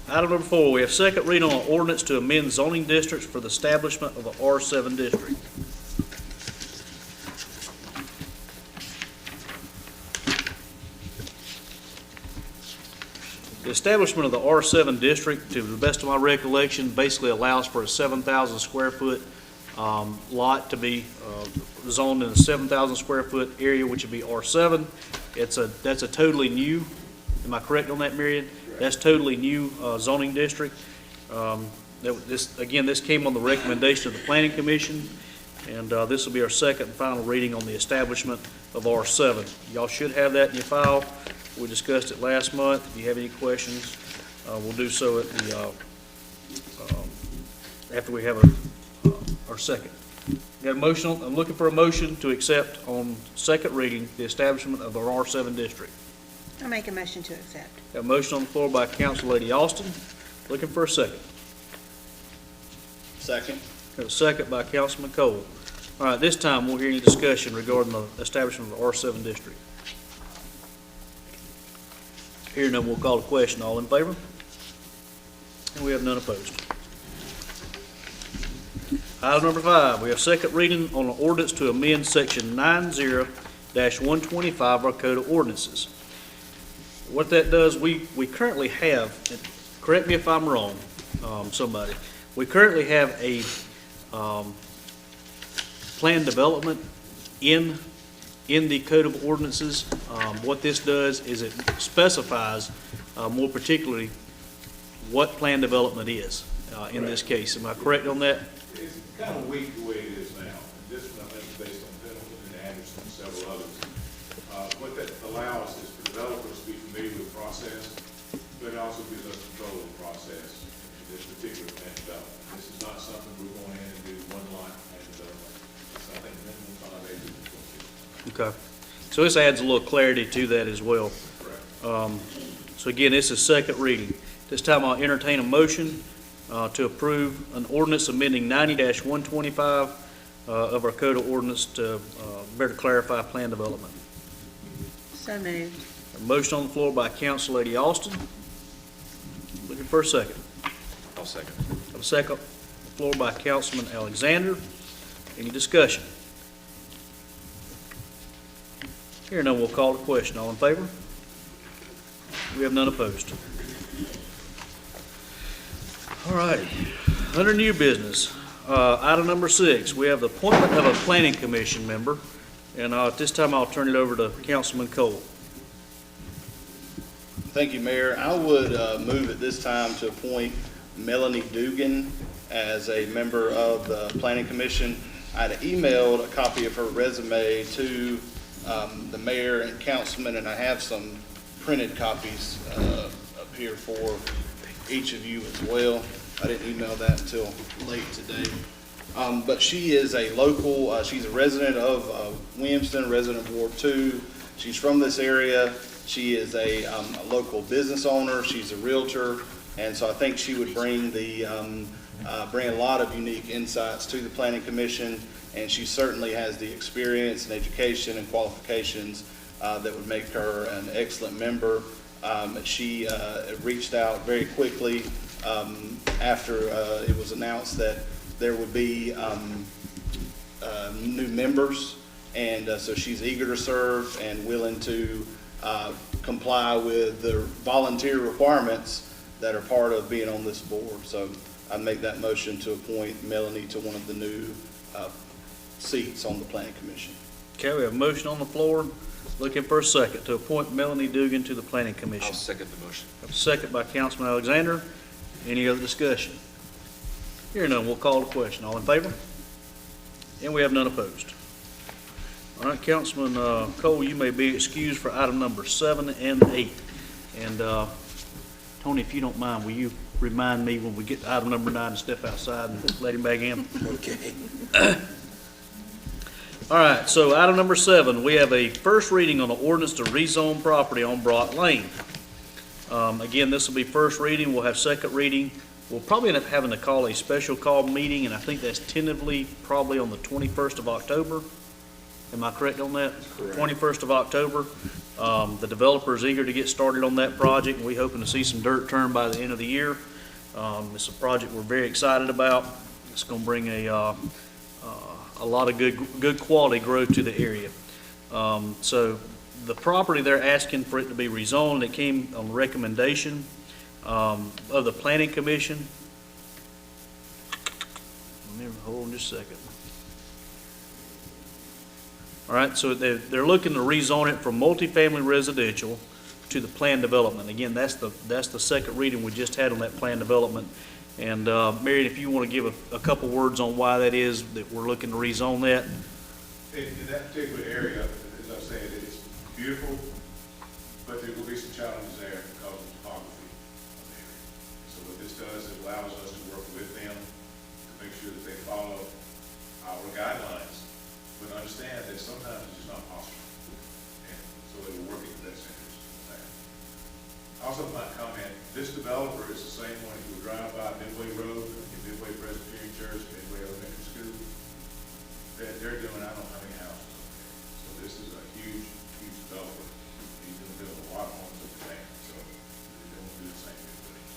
Speaker 1: Item number 4, we have second reading on an ordinance to amend zoning districts for the establishment of a R7 district. The establishment of the R7 district, to the best of my recollection, basically allows for a 7,000 square foot lot to be zoned in a 7,000 square foot area, which would be R7. That's a totally new, am I correct on that, Marion? That's totally new zoning district. This came on the recommendation of the Planning Commission, and this will be our second and final reading on the establishment of R7. Y'all should have that in your file. We discussed it last month. If you have any questions, we'll do so at the, after we have our second. Got a motion, I'm looking for a motion to accept on second reading the establishment of our R7 district.
Speaker 2: I make a motion to accept.
Speaker 1: Got a motion on the floor by Council Lady Austin, looking for a second.
Speaker 4: Second.
Speaker 1: Got a second by Councilman Cole. All right, this time we'll hear any discussion regarding the establishment of the R7 district. Hearing none, we'll call the question. All in favor? And we have none opposed. Item number 5, we have second reading on an ordinance to amend section 90-125 of our Code of Ordinances. What that does, we currently have, and correct me if I'm wrong, somebody, we currently have a plan development in the Code of Ordinances. What this does is it specifies more particularly what plan development is in this case. Am I correct on that?
Speaker 11: It's kind of weak the way it is now. This one, I think, is based on Pendleton and Anderson and several others. What that allows is for developers to be familiar with the process, but it also gives us control of the process in this particular plan development. This is not something we're going in and do one line plan development. It's, I think, minimum 5 acres.
Speaker 1: Okay. So this adds a little clarity to that as well. So again, this is second reading. This time I'll entertain a motion to approve an ordinance amending 90-125 of our Code of Ordinance to better clarify plan development.
Speaker 2: So moved.
Speaker 1: A motion on the floor by Council Lady Austin. Looking for a second.
Speaker 7: I'll second.
Speaker 1: A second on the floor by Councilman Alexander. Any discussion? Here none, we'll call the question. All in favor? We have none opposed. All right. Under new business, item number 6, we have the appointment of a planning commission member. And at this time, I'll turn it over to Councilman Cole.
Speaker 4: Thank you, Mayor. I would move at this time to appoint Melanie Dugan as a member of the Planning Commission. I had emailed a copy of her resume to the mayor and councilman, and I have some printed copies up here for each of you as well. I didn't email that until late today. But she is a local, she's a resident of Williamston, resident of Ward 2. She's from this area. She is a local business owner. She's a realtor. And so I think she would bring bring a lot of unique insights to the Planning Commission. And she certainly has the experience and education and qualifications that would make her an excellent member. She reached out very quickly after it was announced that there would be new members, and so she's eager to serve and willing to comply with the volunteer requirements that are part of being on this board. So I'd make that motion to appoint Melanie to one of the new seats on the Planning Commission.
Speaker 1: Okay, we have a motion on the floor. Looking for a second to appoint Melanie Dugan to the Planning Commission.
Speaker 7: I'll second the motion.
Speaker 1: A second by Councilman Alexander. Any other discussion? Hearing none, we'll call the question. All in favor? And we have none opposed. All right, Councilman Cole, you may be excused for item number 7 and 8. And Tony, if you don't mind, will you remind me when we get to item number 9 to step outside and let him back in?
Speaker 10: Okay.
Speaker 1: All right, so item number 7, we have a first reading on the ordinance to rezone property on Brock Lane. Again, this will be first reading. We'll have second reading. We'll probably end up having to call a special call meeting, and I think that's tentatively probably on the 21st of October. Am I correct on that?
Speaker 10: Correct.
Speaker 1: 21st of October. The developer is eager to get started on that project, and we're hoping to see some dirt turned by the end of the year. It's a project we're very excited about. It's going to bring a lot of good quality growth to the area. So the property they're asking for it to be rezoned, it came on recommendation of the Planning Commission. Hold on just a second. All right, so they're looking to rezone it from multifamily residential to the planned development. Again, that's the second reading we just had on that planned development. And Marion, if you want to give a couple words on why that is that we're looking to rezone that.
Speaker 11: In that particular area, as I said, it's beautiful, but there will be some challenges there because of the topography of the area. this does, it allows us to work with them to make sure that they follow our guidelines, but understand that sometimes it's just not possible. And so they will work in the best interest of the town. I also might comment, this developer is the same one who will drive by Midway Road, and Midway Presbyterian Church, Midway Elementary School, that they're doing, I don't know how many houses up there. So this is a huge, huge developer. He's going to build a lot of homes up there, so they're going to do the same thing with it.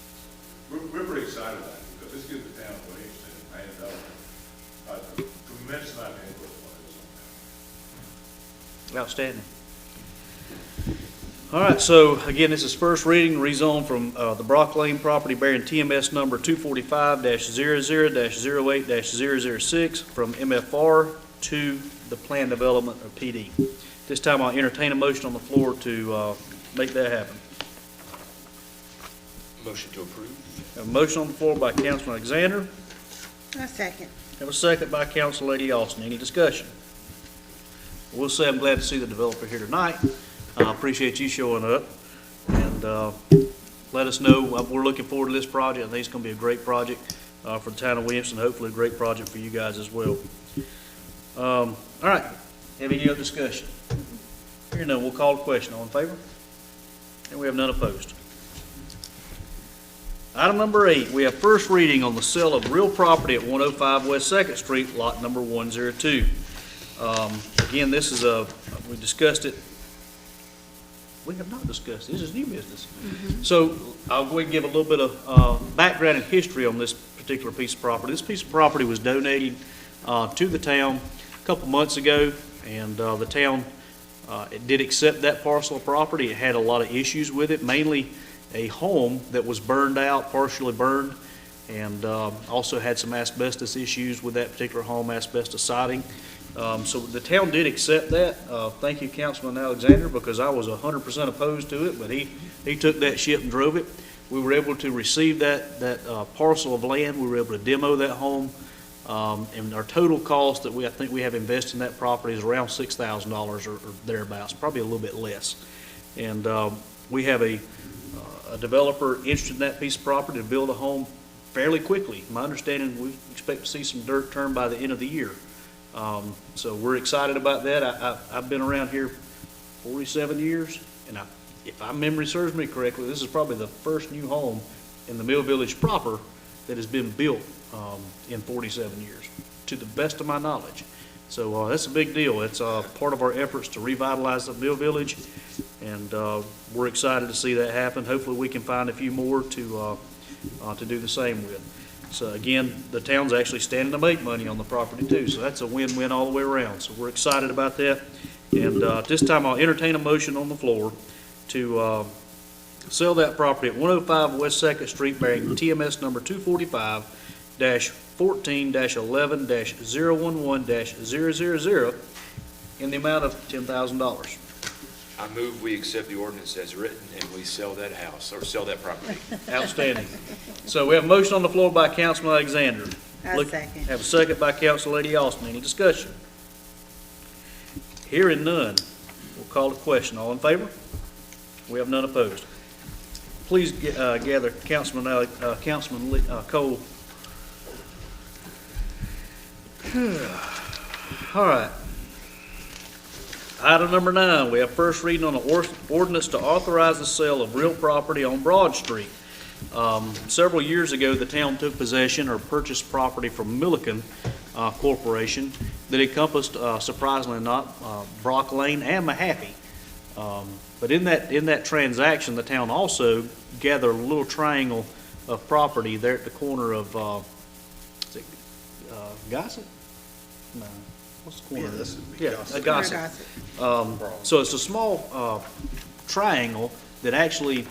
Speaker 11: So we're pretty excited about it, because this gives the town of Williamston and land development a tremendous amount of input on this on that.
Speaker 1: Outstanding. All right, so again, this is first reading, rezone from the Brock Lane property bearing TMS number 245-00-08-006 from MFR to the Plan Development or PD. This time I'll entertain a motion on the floor to make that happen.
Speaker 7: Motion to approve.
Speaker 1: Have a motion on the floor by Councilman Alexander.
Speaker 2: A second.
Speaker 1: Have a second by Council Lady Austin. Any discussion? We'll say I'm glad to see the developer here tonight. I appreciate you showing up, and let us know. We're looking forward to this project. I think it's going to be a great project for the town of Williamston, hopefully a great project for you guys as well. All right, have any other discussion? Here none, we'll call the question. All in favor? And we have none opposed. Item number 8, we have first reading on the sale of real property at 105 West 2nd Street, lot number 102. Again, this is we discussed it. We have not discussed, this is new business. So I'll go ahead and give a little bit of background and history on this particular piece of property. This piece of property was donated to the town a couple months ago, and the town it did accept that parcel of property. It had a lot of issues with it, mainly a home that was burned out, partially burned, and also had some asbestos issues with that particular home, asbestos siding. So the town did accept that. Thank you, Councilman Alexander, because I was 100% opposed to it, but he took that ship and drove it. We were able to receive that parcel of land. We were able to demo that home, and our total cost that I think we have invested in that property is around $6,000 or thereabouts, probably a little bit less. And we have a developer interested in that piece of property to build a home fairly quickly. My understanding, we expect to see some dirt turned by the end of the year. So we're excited about that. I've been around here 47 years, and if my memory serves me correctly, this is probably the first new home in the Mill Village proper that has been built in 47 years, to the best of my knowledge. So that's a big deal. It's part of our efforts to revitalize the Mill Village, and we're excited to see that happen. Hopefully we can find a few more to do the same with. So again, the town's actually standing to make money on the property too, so that's a win-win all the way around. So we're excited about that. And at this time, I'll entertain a motion on the floor to sell that property at 105 West 2nd Street bearing TMS number 245-14-11-011-000 in the amount of $10,000.
Speaker 7: I move we accept the ordinance as written and we sell that house, or sell that property.
Speaker 1: Outstanding. So we have a motion on the floor by Councilman Alexander.
Speaker 2: Second.
Speaker 1: Have a second by Council Lady Austin. Any discussion? Hearing none, we'll call the question. All in favor? We have none opposed. Please gather Councilman Cole. All right. Item number 9, we have first reading on an ordinance to authorize the sale of real property on Broad Street. Several years ago, the town took possession or purchased property from Milliken Corporation that encompassed, surprisingly not, Brock Lane and Mahaffey. But in that transaction, the town also gathered a little triangle of property there at the corner of, is it Gossett? No. What's the corner? Gossett. So it's a small triangle that actually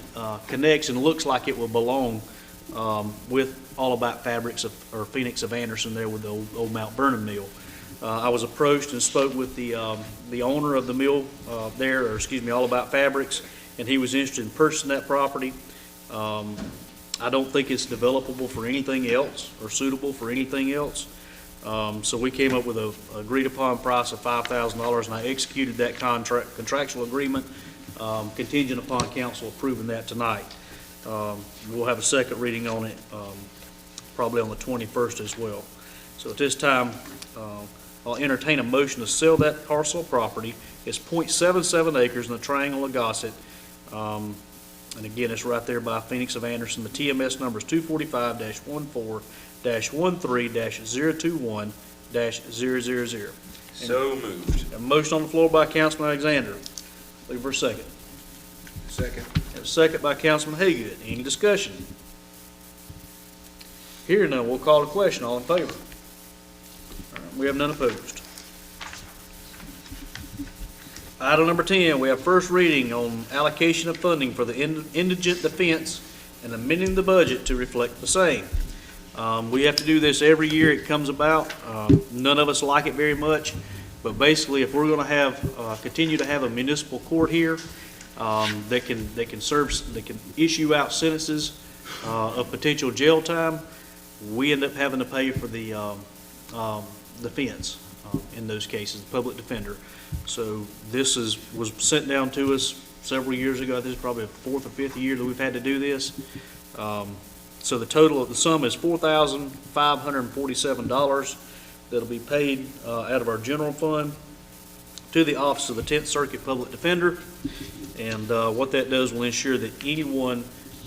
Speaker 1: connects and looks like it will belong with All About Fabrics or Phoenix of Anderson there with the old Mount Vernon mill. I was approached and spoke with the owner of the mill there, or excuse me, All About Fabrics, and he was interested in purchasing that property. I don't think it's developable for anything else or suitable for anything else. So we came up with a agreed upon price of $5,000, and I executed that contractual agreement contingent upon council approving that tonight. We'll have a second reading on it, probably on the 21st as well. So at this time, I'll entertain a motion to sell that parcel of property. It's .77 acres in the Triangle of Gossett. And again, it's right there by Phoenix of Anderson. The TMS number is 245-14-13-021-000.
Speaker 7: So moved.
Speaker 1: A motion on the floor by Councilman Alexander. Looking for a second.
Speaker 10: Second.
Speaker 1: And a second by Councilman Haygood. Any discussion? Hearing none, we'll call the question. All in favor? All right, we have none opposed. Item number 10, we have first reading on allocation of funding for the indigent defense and amending the budget to reflect the same. We have to do this every year it comes about. None of us like it very much, but basically if we're going to have, continue to have a municipal court here, that can issue out sentences of potential jail time, we end up having to pay for the defense in those cases, the public defender. So this was sent down to us several years ago. This is probably the fourth or fifth year that we've had to do this. So the total of the sum is $4,547 that'll be paid out of our general fund to the Office of the 10th Circuit Public Defender. And what that does will ensure that anyone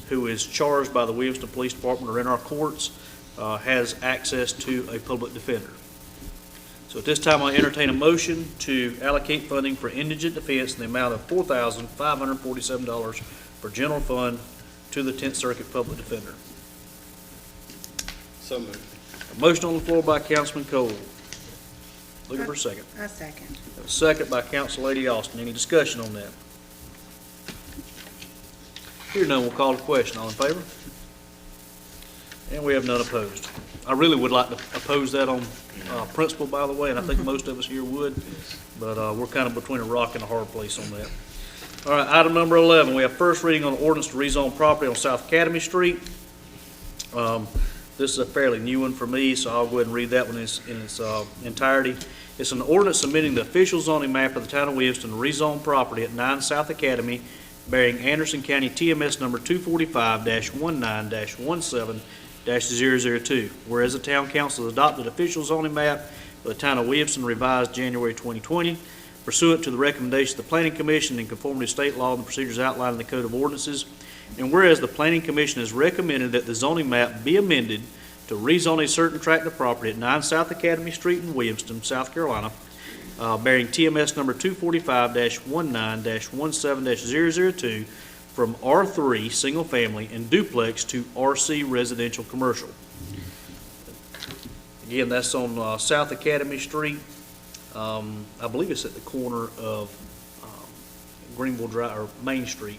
Speaker 1: who is charged by the Williamston Police Department or in our courts has access to a public defender. So at this time, I'll entertain a motion to allocate funding for indigent defense in the amount of $4,547 for general fund to the 10th Circuit Public Defender.
Speaker 4: So moved.
Speaker 1: A motion on the floor by Councilman Cole. Looking for a second.
Speaker 2: I second.
Speaker 1: A second by Council Lady Austin. Any discussion on that? Hearing none, we'll call the question. All in favor? And we have none opposed. I really would like to oppose that on principle, by the way, and I think most of us here would, but we're kind of between a rock and a hard place on that. All right, item number 11, we have first reading on the ordinance to rezone property on South Academy Street. This is a fairly new one for me, so I'll go ahead and read that one in its entirety. It's an ordinance submitting the official zoning map of the town of Williamston to rezone property at 9 South Academy, bearing Anderson County TMS number 245-19-17-002. Whereas the town council has adopted official zoning map for the town of Williamston revised January 2020, pursuant to the recommendation of the Planning Commission in conformity to state law and the procedures outlined in the Code of Ordinances. And whereas the Planning Commission has recommended that the zoning map be amended to rezone a certain tract of property at 9 South Academy Street in Williamston, South Carolina, bearing TMS number 245-19-17-002 from R3 single family and duplex to RC residential commercial. Again, that's on South Academy Street. I believe it's at the corner of Greenville Drive or Main Street.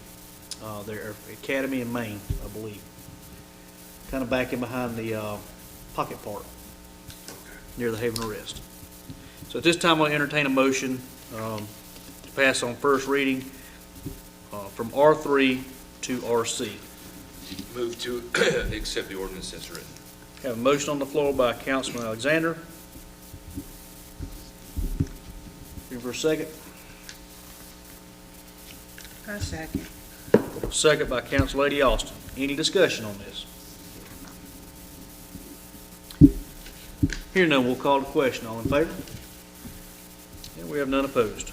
Speaker 1: There, Academy and Main, I believe. Kind of back in behind the Pocket Park, near the Haven of Rest. So at this time, I'll entertain a motion to pass on first reading from R3 to RC.
Speaker 7: Move to accept the ordinance as written.
Speaker 1: Have a motion on the floor by Councilman Alexander. Here for a second.
Speaker 2: I second.
Speaker 1: Second by Council Lady Austin. Any discussion on this? Hearing none, we'll call the question. All in favor? And we have none opposed.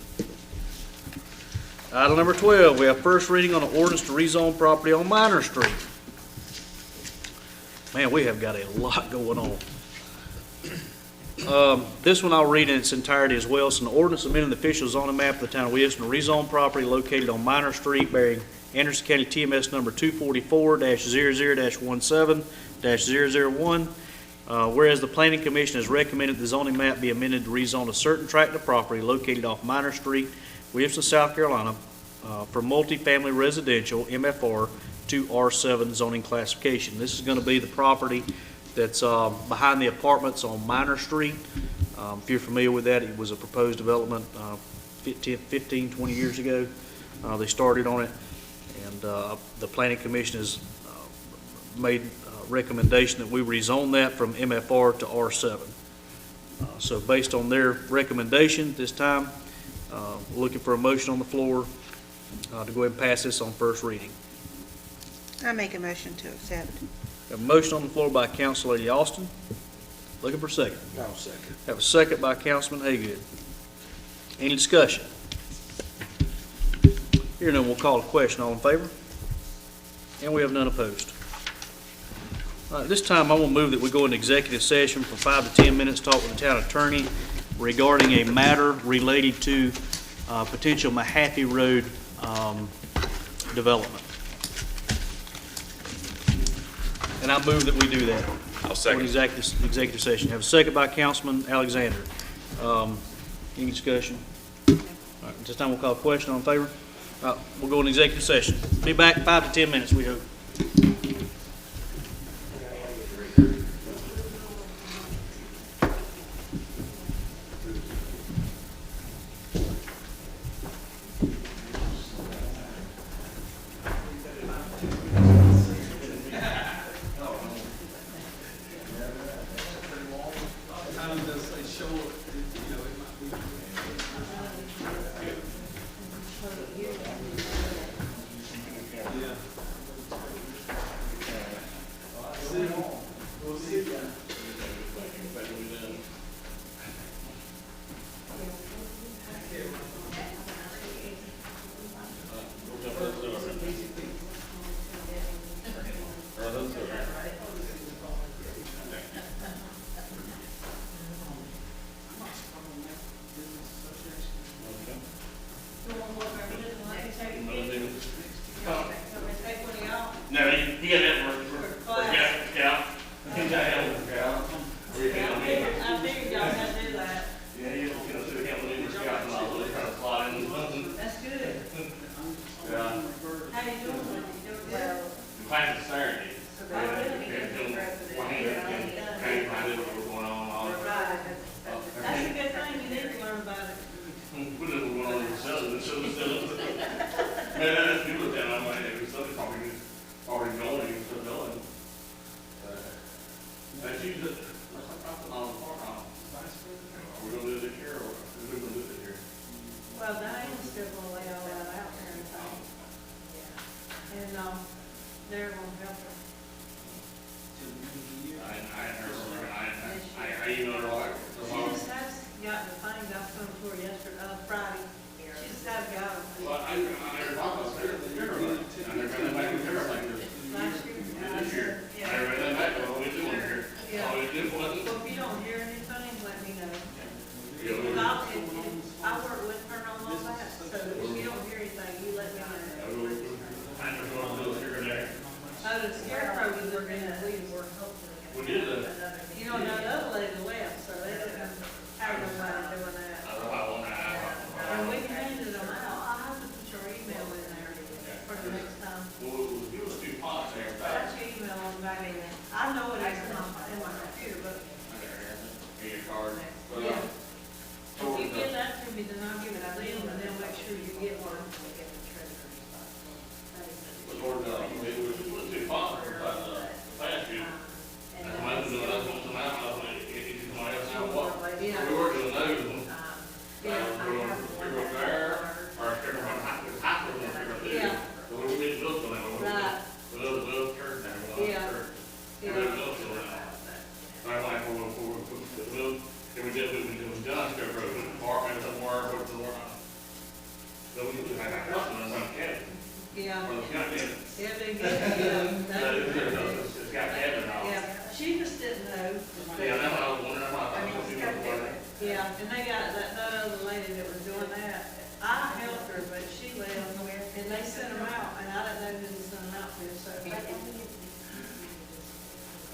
Speaker 1: Item number 12, we have first reading on an ordinance to rezone property on Minor Street. Man, we have got a lot going on. This one I'll read in its entirety as well. It's an ordinance amending the official zoning map of the town of Williamston to rezone property located on Minor Street bearing Anderson County TMS number 244-00-17-001. Whereas the Planning Commission has recommended the zoning map be amended to rezone a certain tract of property located off Minor Street, Williamston, South Carolina, from multifamily residential, MFR, to R7 zoning classification. This is going to be the property that's behind the apartments on Minor Street. If you're familiar with that, it was a proposed development 15, 20 years ago. They started on it, and the Planning Commission has made a recommendation that we rezone that from MFR to R7. So based on their recommendation this time, looking for a motion on the floor to go ahead and pass this on first reading.
Speaker 2: I make a motion to accept.
Speaker 1: Have a motion on the floor by Council Lady Austin. Looking for a second.
Speaker 10: I'll second.
Speaker 1: Have a second by Councilman Haygood. Any discussion? Here none, we'll call a question. All in favor? And we have none opposed. All right, this time I will move that we go into executive session for 5 to 10 minutes, talk with the town attorney regarding a matter related to potential Mahaffey Road development. And I move that we do that.
Speaker 7: I'll second.
Speaker 1: Executive session. Have a second by Councilman Alexander. Any discussion? All right, at this time we'll call a question. All in favor? We'll go into executive session. Be back 5 to 10 minutes, we hope.
Speaker 12: No, he got that for scout. He got that for scout.
Speaker 8: I figured y'all had to do that.
Speaker 12: Yeah, he was gonna do him for scout and all, really trying to slide in something.
Speaker 8: That's good.
Speaker 12: Yeah.
Speaker 8: How you doing? You doing well?
Speaker 12: Class is Saturday.
Speaker 8: Oh, really?
Speaker 12: Came find out what was going on and all.
Speaker 8: Right. That's a good thing. You need to learn about it.
Speaker 12: What is going on in the cellar? The cellar's still. Man, that's new with that. I'm like, it was something probably already going and still going. That's usually, that's like something on the farm. Are we gonna do it this year or who's we gonna do it this year?
Speaker 8: Well, Diane's still gonna lay all that out there and things. And, they're gonna help her.
Speaker 12: I emailed her like
Speaker 8: She
Speaker 12: tomorrow.
Speaker 8: just has got the things I sent to her yesterday, Friday. She just has got them.
Speaker 12: Well, I never talked about her. I never ran that back with her like this.
Speaker 8: Last year.
Speaker 12: This year. I never ran that back, but all we do on here.
Speaker 8: Yeah.
Speaker 12: All we do was.
Speaker 8: Well, if you don't hear anything, let me know.
Speaker 12: Yeah,
Speaker 8: Because I work with her on all that, so if you don't hear anything, you let me know.
Speaker 12: I never go to the here and there.
Speaker 8: Oh, the scarecrow was looking at leave.
Speaker 12: We did that.
Speaker 8: You know, the other lady left, so they didn't have nobody doing that.
Speaker 12: I don't know how long I.
Speaker 8: And we handed them out. I'll have to put your email in there for the next time.
Speaker 12: Well, it was 2 pots there.
Speaker 8: That's your email on the back end. I know it is in my computer, but
Speaker 12: In your card. But,
Speaker 8: yeah. If you give that to me, then I'll give it to them and they'll make sure you get one.
Speaker 12: But Lord, it was 2 pots, but, last year. And when I was doing that one tonight, I was like, if somebody else know what.
Speaker 8: Yeah.
Speaker 12: We were doing those. We
Speaker 8: Yeah,
Speaker 12: were there, or everyone was happy with it.
Speaker 8: Yeah.
Speaker 12: So we were getting built on that one.
Speaker 8: Right.
Speaker 12: The little church there.
Speaker 8: Yeah.
Speaker 12: We were built on that. And I'm like, well, and we did, it was done, so we went to park and somewhere, went to work. So we had that custom in some cabin.
Speaker 8: Yeah.
Speaker 12: Well, it's got cabin.
Speaker 8: Yeah, they get, yeah.
Speaker 12: But it's got cabin and all.
Speaker 8: Yeah, she just didn't know.
Speaker 12: Yeah, that's what I was wondering, I thought she was wondering.
Speaker 8: Yeah, and they got that other lady that was doing that. I helped her, but she left, and they sent them out, and I didn't know who to send them out to, so.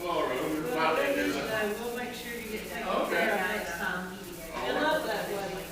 Speaker 12: All right,
Speaker 8: We'll,
Speaker 12: we're about to do
Speaker 8: we'll,
Speaker 12: that.
Speaker 8: we'll make sure you get taken
Speaker 12: Okay.
Speaker 8: care of next time. Good luck that way.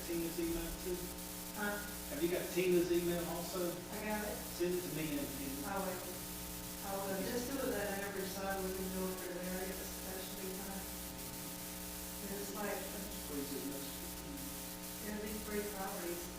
Speaker 1: Tina's email too?
Speaker 3: Huh?
Speaker 1: Have you got Tina's email also?
Speaker 3: I got it.
Speaker 1: Send it to me and
Speaker 3: I will just do it that every side we can do it for the areas, that should be fine. It's like,
Speaker 1: please as much.
Speaker 3: there are these three properties.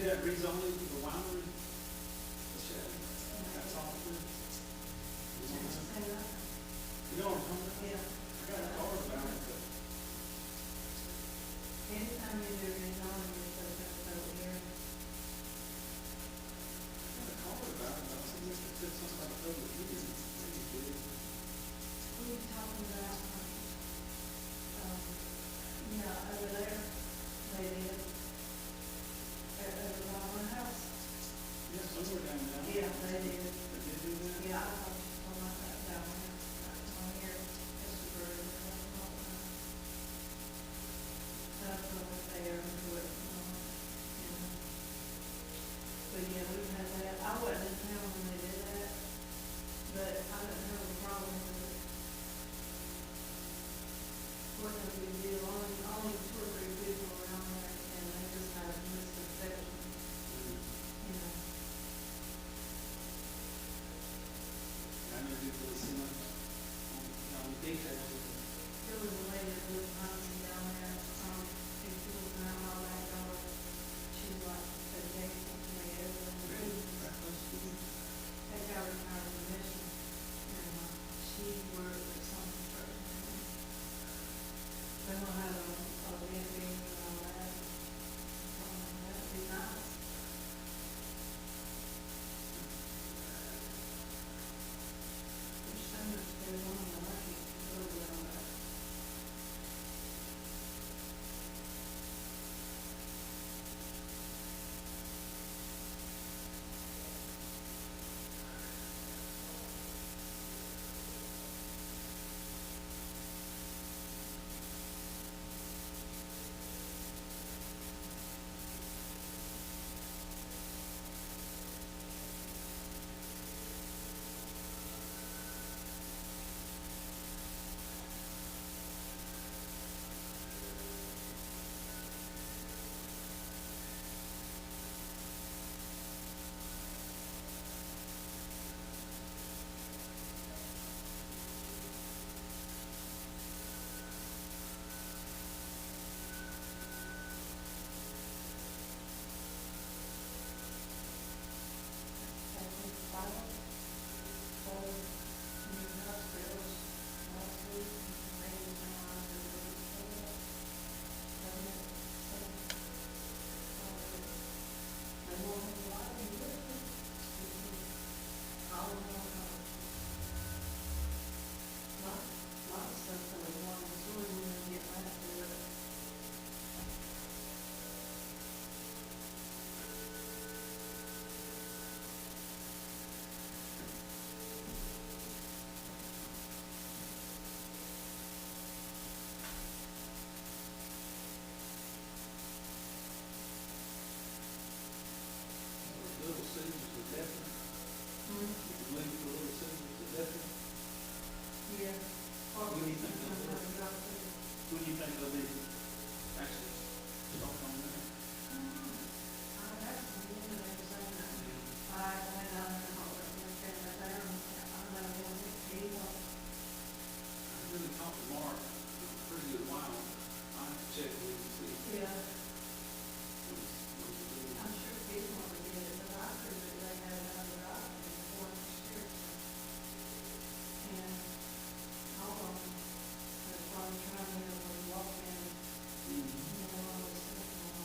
Speaker 1: that rezoning for the winery? The shed? That's all good. You know what I'm talking about?
Speaker 8: Yeah.
Speaker 1: I got a card about it, but
Speaker 8: Anytime you do rezoning, you put it up over here.
Speaker 1: I got a card about it, but I think it said something about over here. Maybe it did.
Speaker 8: Who are you talking about? Yeah, over there, they did. At the Robin House.
Speaker 1: Yeah, somewhere down there.
Speaker 8: Yeah, they did.
Speaker 1: They did do that?
Speaker 8: Yeah, I thought something like that down there. On here, it's a bird. That's over there, but, but yeah, we had that. I wasn't in town when they did that, but I didn't have a problem with it. Wasn't a big deal, only 2 or 3 people around there, and they just had a misconception, you know.
Speaker 1: I know you really see much on details.
Speaker 8: There was a lady that lived behind me down there, and she was around my back door. She was like, a day something like that, they got her kind of permission, and she worked at some church. They don't have a Airbnb and all that. That'd be nice. There's so much going on in life, you can go around that.
Speaker 1: Little Caesars are definite. You can leave for Little Caesars are definite.
Speaker 8: Yeah.
Speaker 1: What do you think they'll be? Who do you think they'll be? Actually, start on there. I really talked to Mark, a pretty good while. I have to check with him and see.
Speaker 8: Yeah,
Speaker 1: What he's doing.
Speaker 8: I'm sure people want to get it, but I heard that they had another option before next year. And all of them, they're probably trying to, walk in, you know, all this stuff.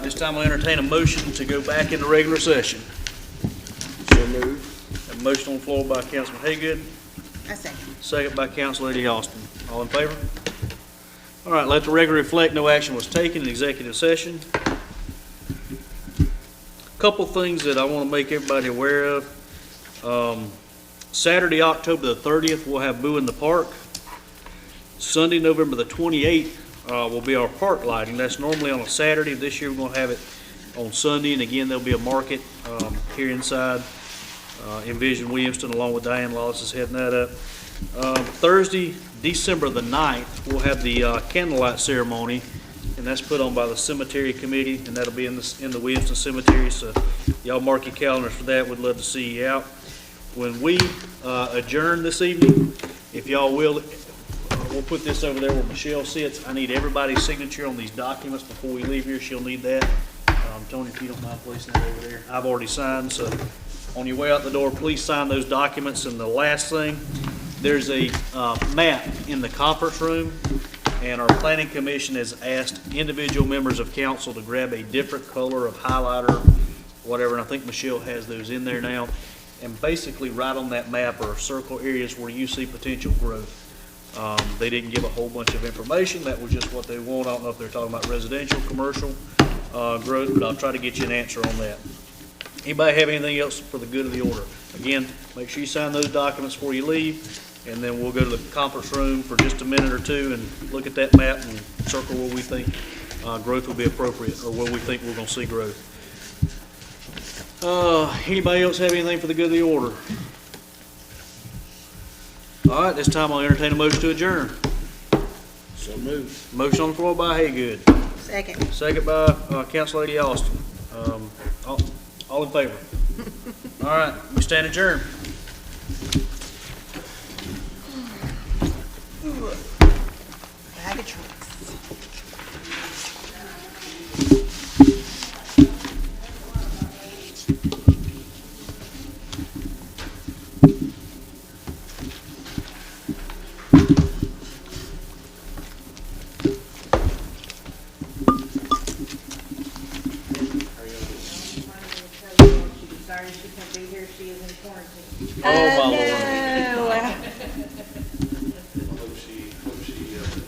Speaker 1: this time I'll entertain a motion to go back into regular session.
Speaker 10: So moved.
Speaker 1: A motion on the floor by Councilman Haygood,
Speaker 2: I second.
Speaker 1: second by Council Lady Austin. All in favor? All right, let the record reflect no action was taken in executive session. Couple things that I want to make everybody aware of. Saturday, October the 30th, we'll have Boo in the Park. Sunday, November the 28th, will be our park lighting. That's normally on a Saturday. This year, we're going to have it on Sunday, and again, there'll be a market here inside Envision Williamston, along with Diane Lawless is heading that up. Thursday, December the 9th, we'll have the candlelight ceremony, and that's put on by the cemetery committee, and that'll be in the Williamston Cemetery, so y'all mark your calendars for that. We'd love to see you out. When we adjourn this evening, if y'all will, we'll put this over there where Michelle sits. I need everybody's signature on these documents before we leave here. She'll need that. Tony, if you don't mind placing that over there. I've already signed, so on your way out the door, please sign those documents. And the last thing, there's a map in the conference room, and our planning commission has asked individual members of council to grab a different color of highlighter, whatever, and I think Michelle has those in there now. And basically, right on that map are circle areas where you see potential growth. They didn't give a whole bunch of information. That was just what they want. I don't know if they're talking about residential, commercial growth, but I'll try to get you an answer on that. Anybody have anything else for the good of the order? Again, make sure you sign those documents before you leave, and then we'll go to the conference room for just a minute or two and look at that map and circle where we think growth will be appropriate, or where we think we're going to see growth. Anybody else have anything for the good of the order? All right, this time I'll entertain a motion to adjourn.
Speaker 10: So moved.
Speaker 1: Motion on the floor by Haygood.
Speaker 2: Second.
Speaker 1: Second by Council Lady Austin. All in favor? All right, we stand adjourned.
Speaker 2: Bag of tricks.
Speaker 3: Sorry she can't be here, she is in quarantine.
Speaker 1: Oh, my Lord.
Speaker 2: No.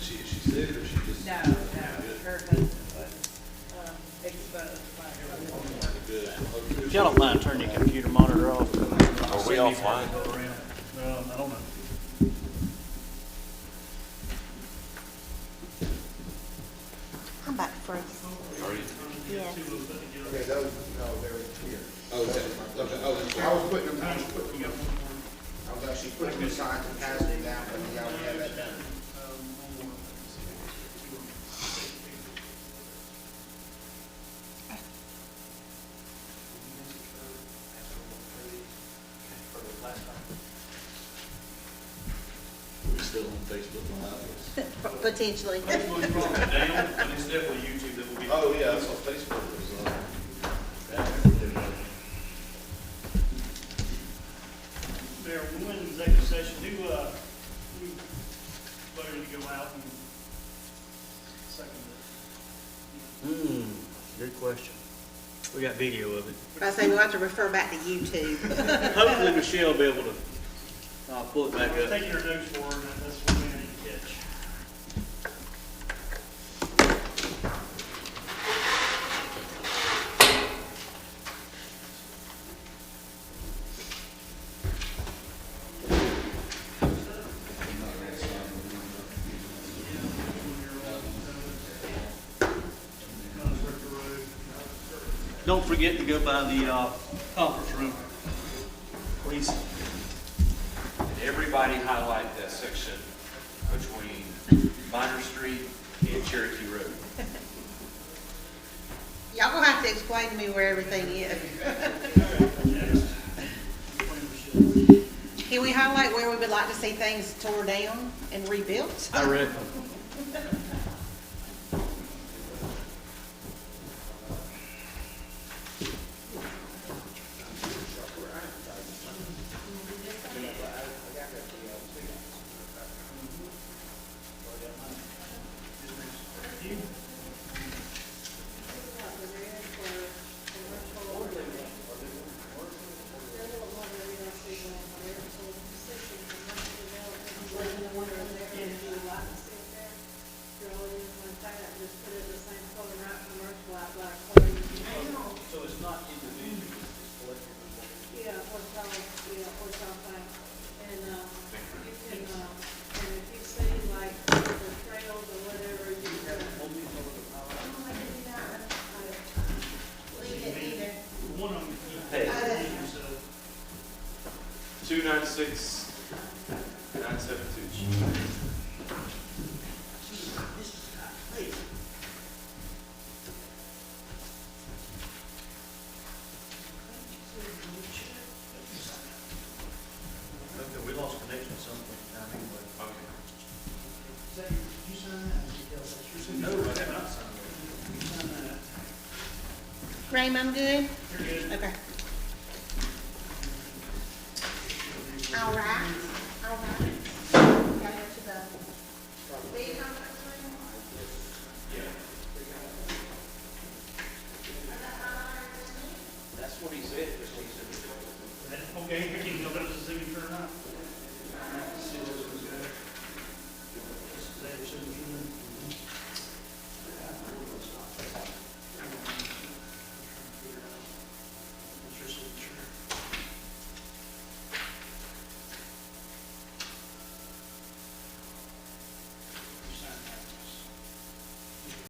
Speaker 11: She's sick or she just?
Speaker 3: No, her husband was exposed.
Speaker 1: If y'all don't mind, turn your computer monitor off.
Speaker 7: Are we offline?
Speaker 1: I don't know.
Speaker 2: I'm back first. Yes.
Speaker 10: Okay, those, no, they're here. Oh, okay. I was putting them, I was actually putting them aside to pass them down, but we already had that done.
Speaker 11: We're still on Facebook Live.
Speaker 2: Potentially.
Speaker 1: Facebook's probably down, but it's definitely YouTube that will be.
Speaker 11: Oh, yeah, that's what Facebook was,
Speaker 1: Mayor, when we went into executive session, who voted to go out and second it? Good question. We got video of it.
Speaker 2: I say we'll have to refer back to YouTube.
Speaker 1: Hopefully Michelle will be able to pull it back up.
Speaker 13: Taking her notes for her, and that's what we need to catch.
Speaker 1: Don't forget to go by the conference room, please.
Speaker 7: And everybody highlight that section between Minor Street and Cherokee Road.
Speaker 2: Y'all gonna have to explain to me where everything is. Can we highlight where we would like to see things tore down and rebuilt?
Speaker 1: I reckon.
Speaker 9: Hey,
Speaker 7: 296972.
Speaker 9: okay, we lost connection at some point in time anyway.
Speaker 7: Okay.
Speaker 9: No, I have not signed it.
Speaker 2: Graham, I'm good?
Speaker 13: You're good.
Speaker 2: Okay. All right, all right. Gotta go to the big conference room.
Speaker 7: That's what he said.
Speaker 13: Okay, you can go to the signature or not.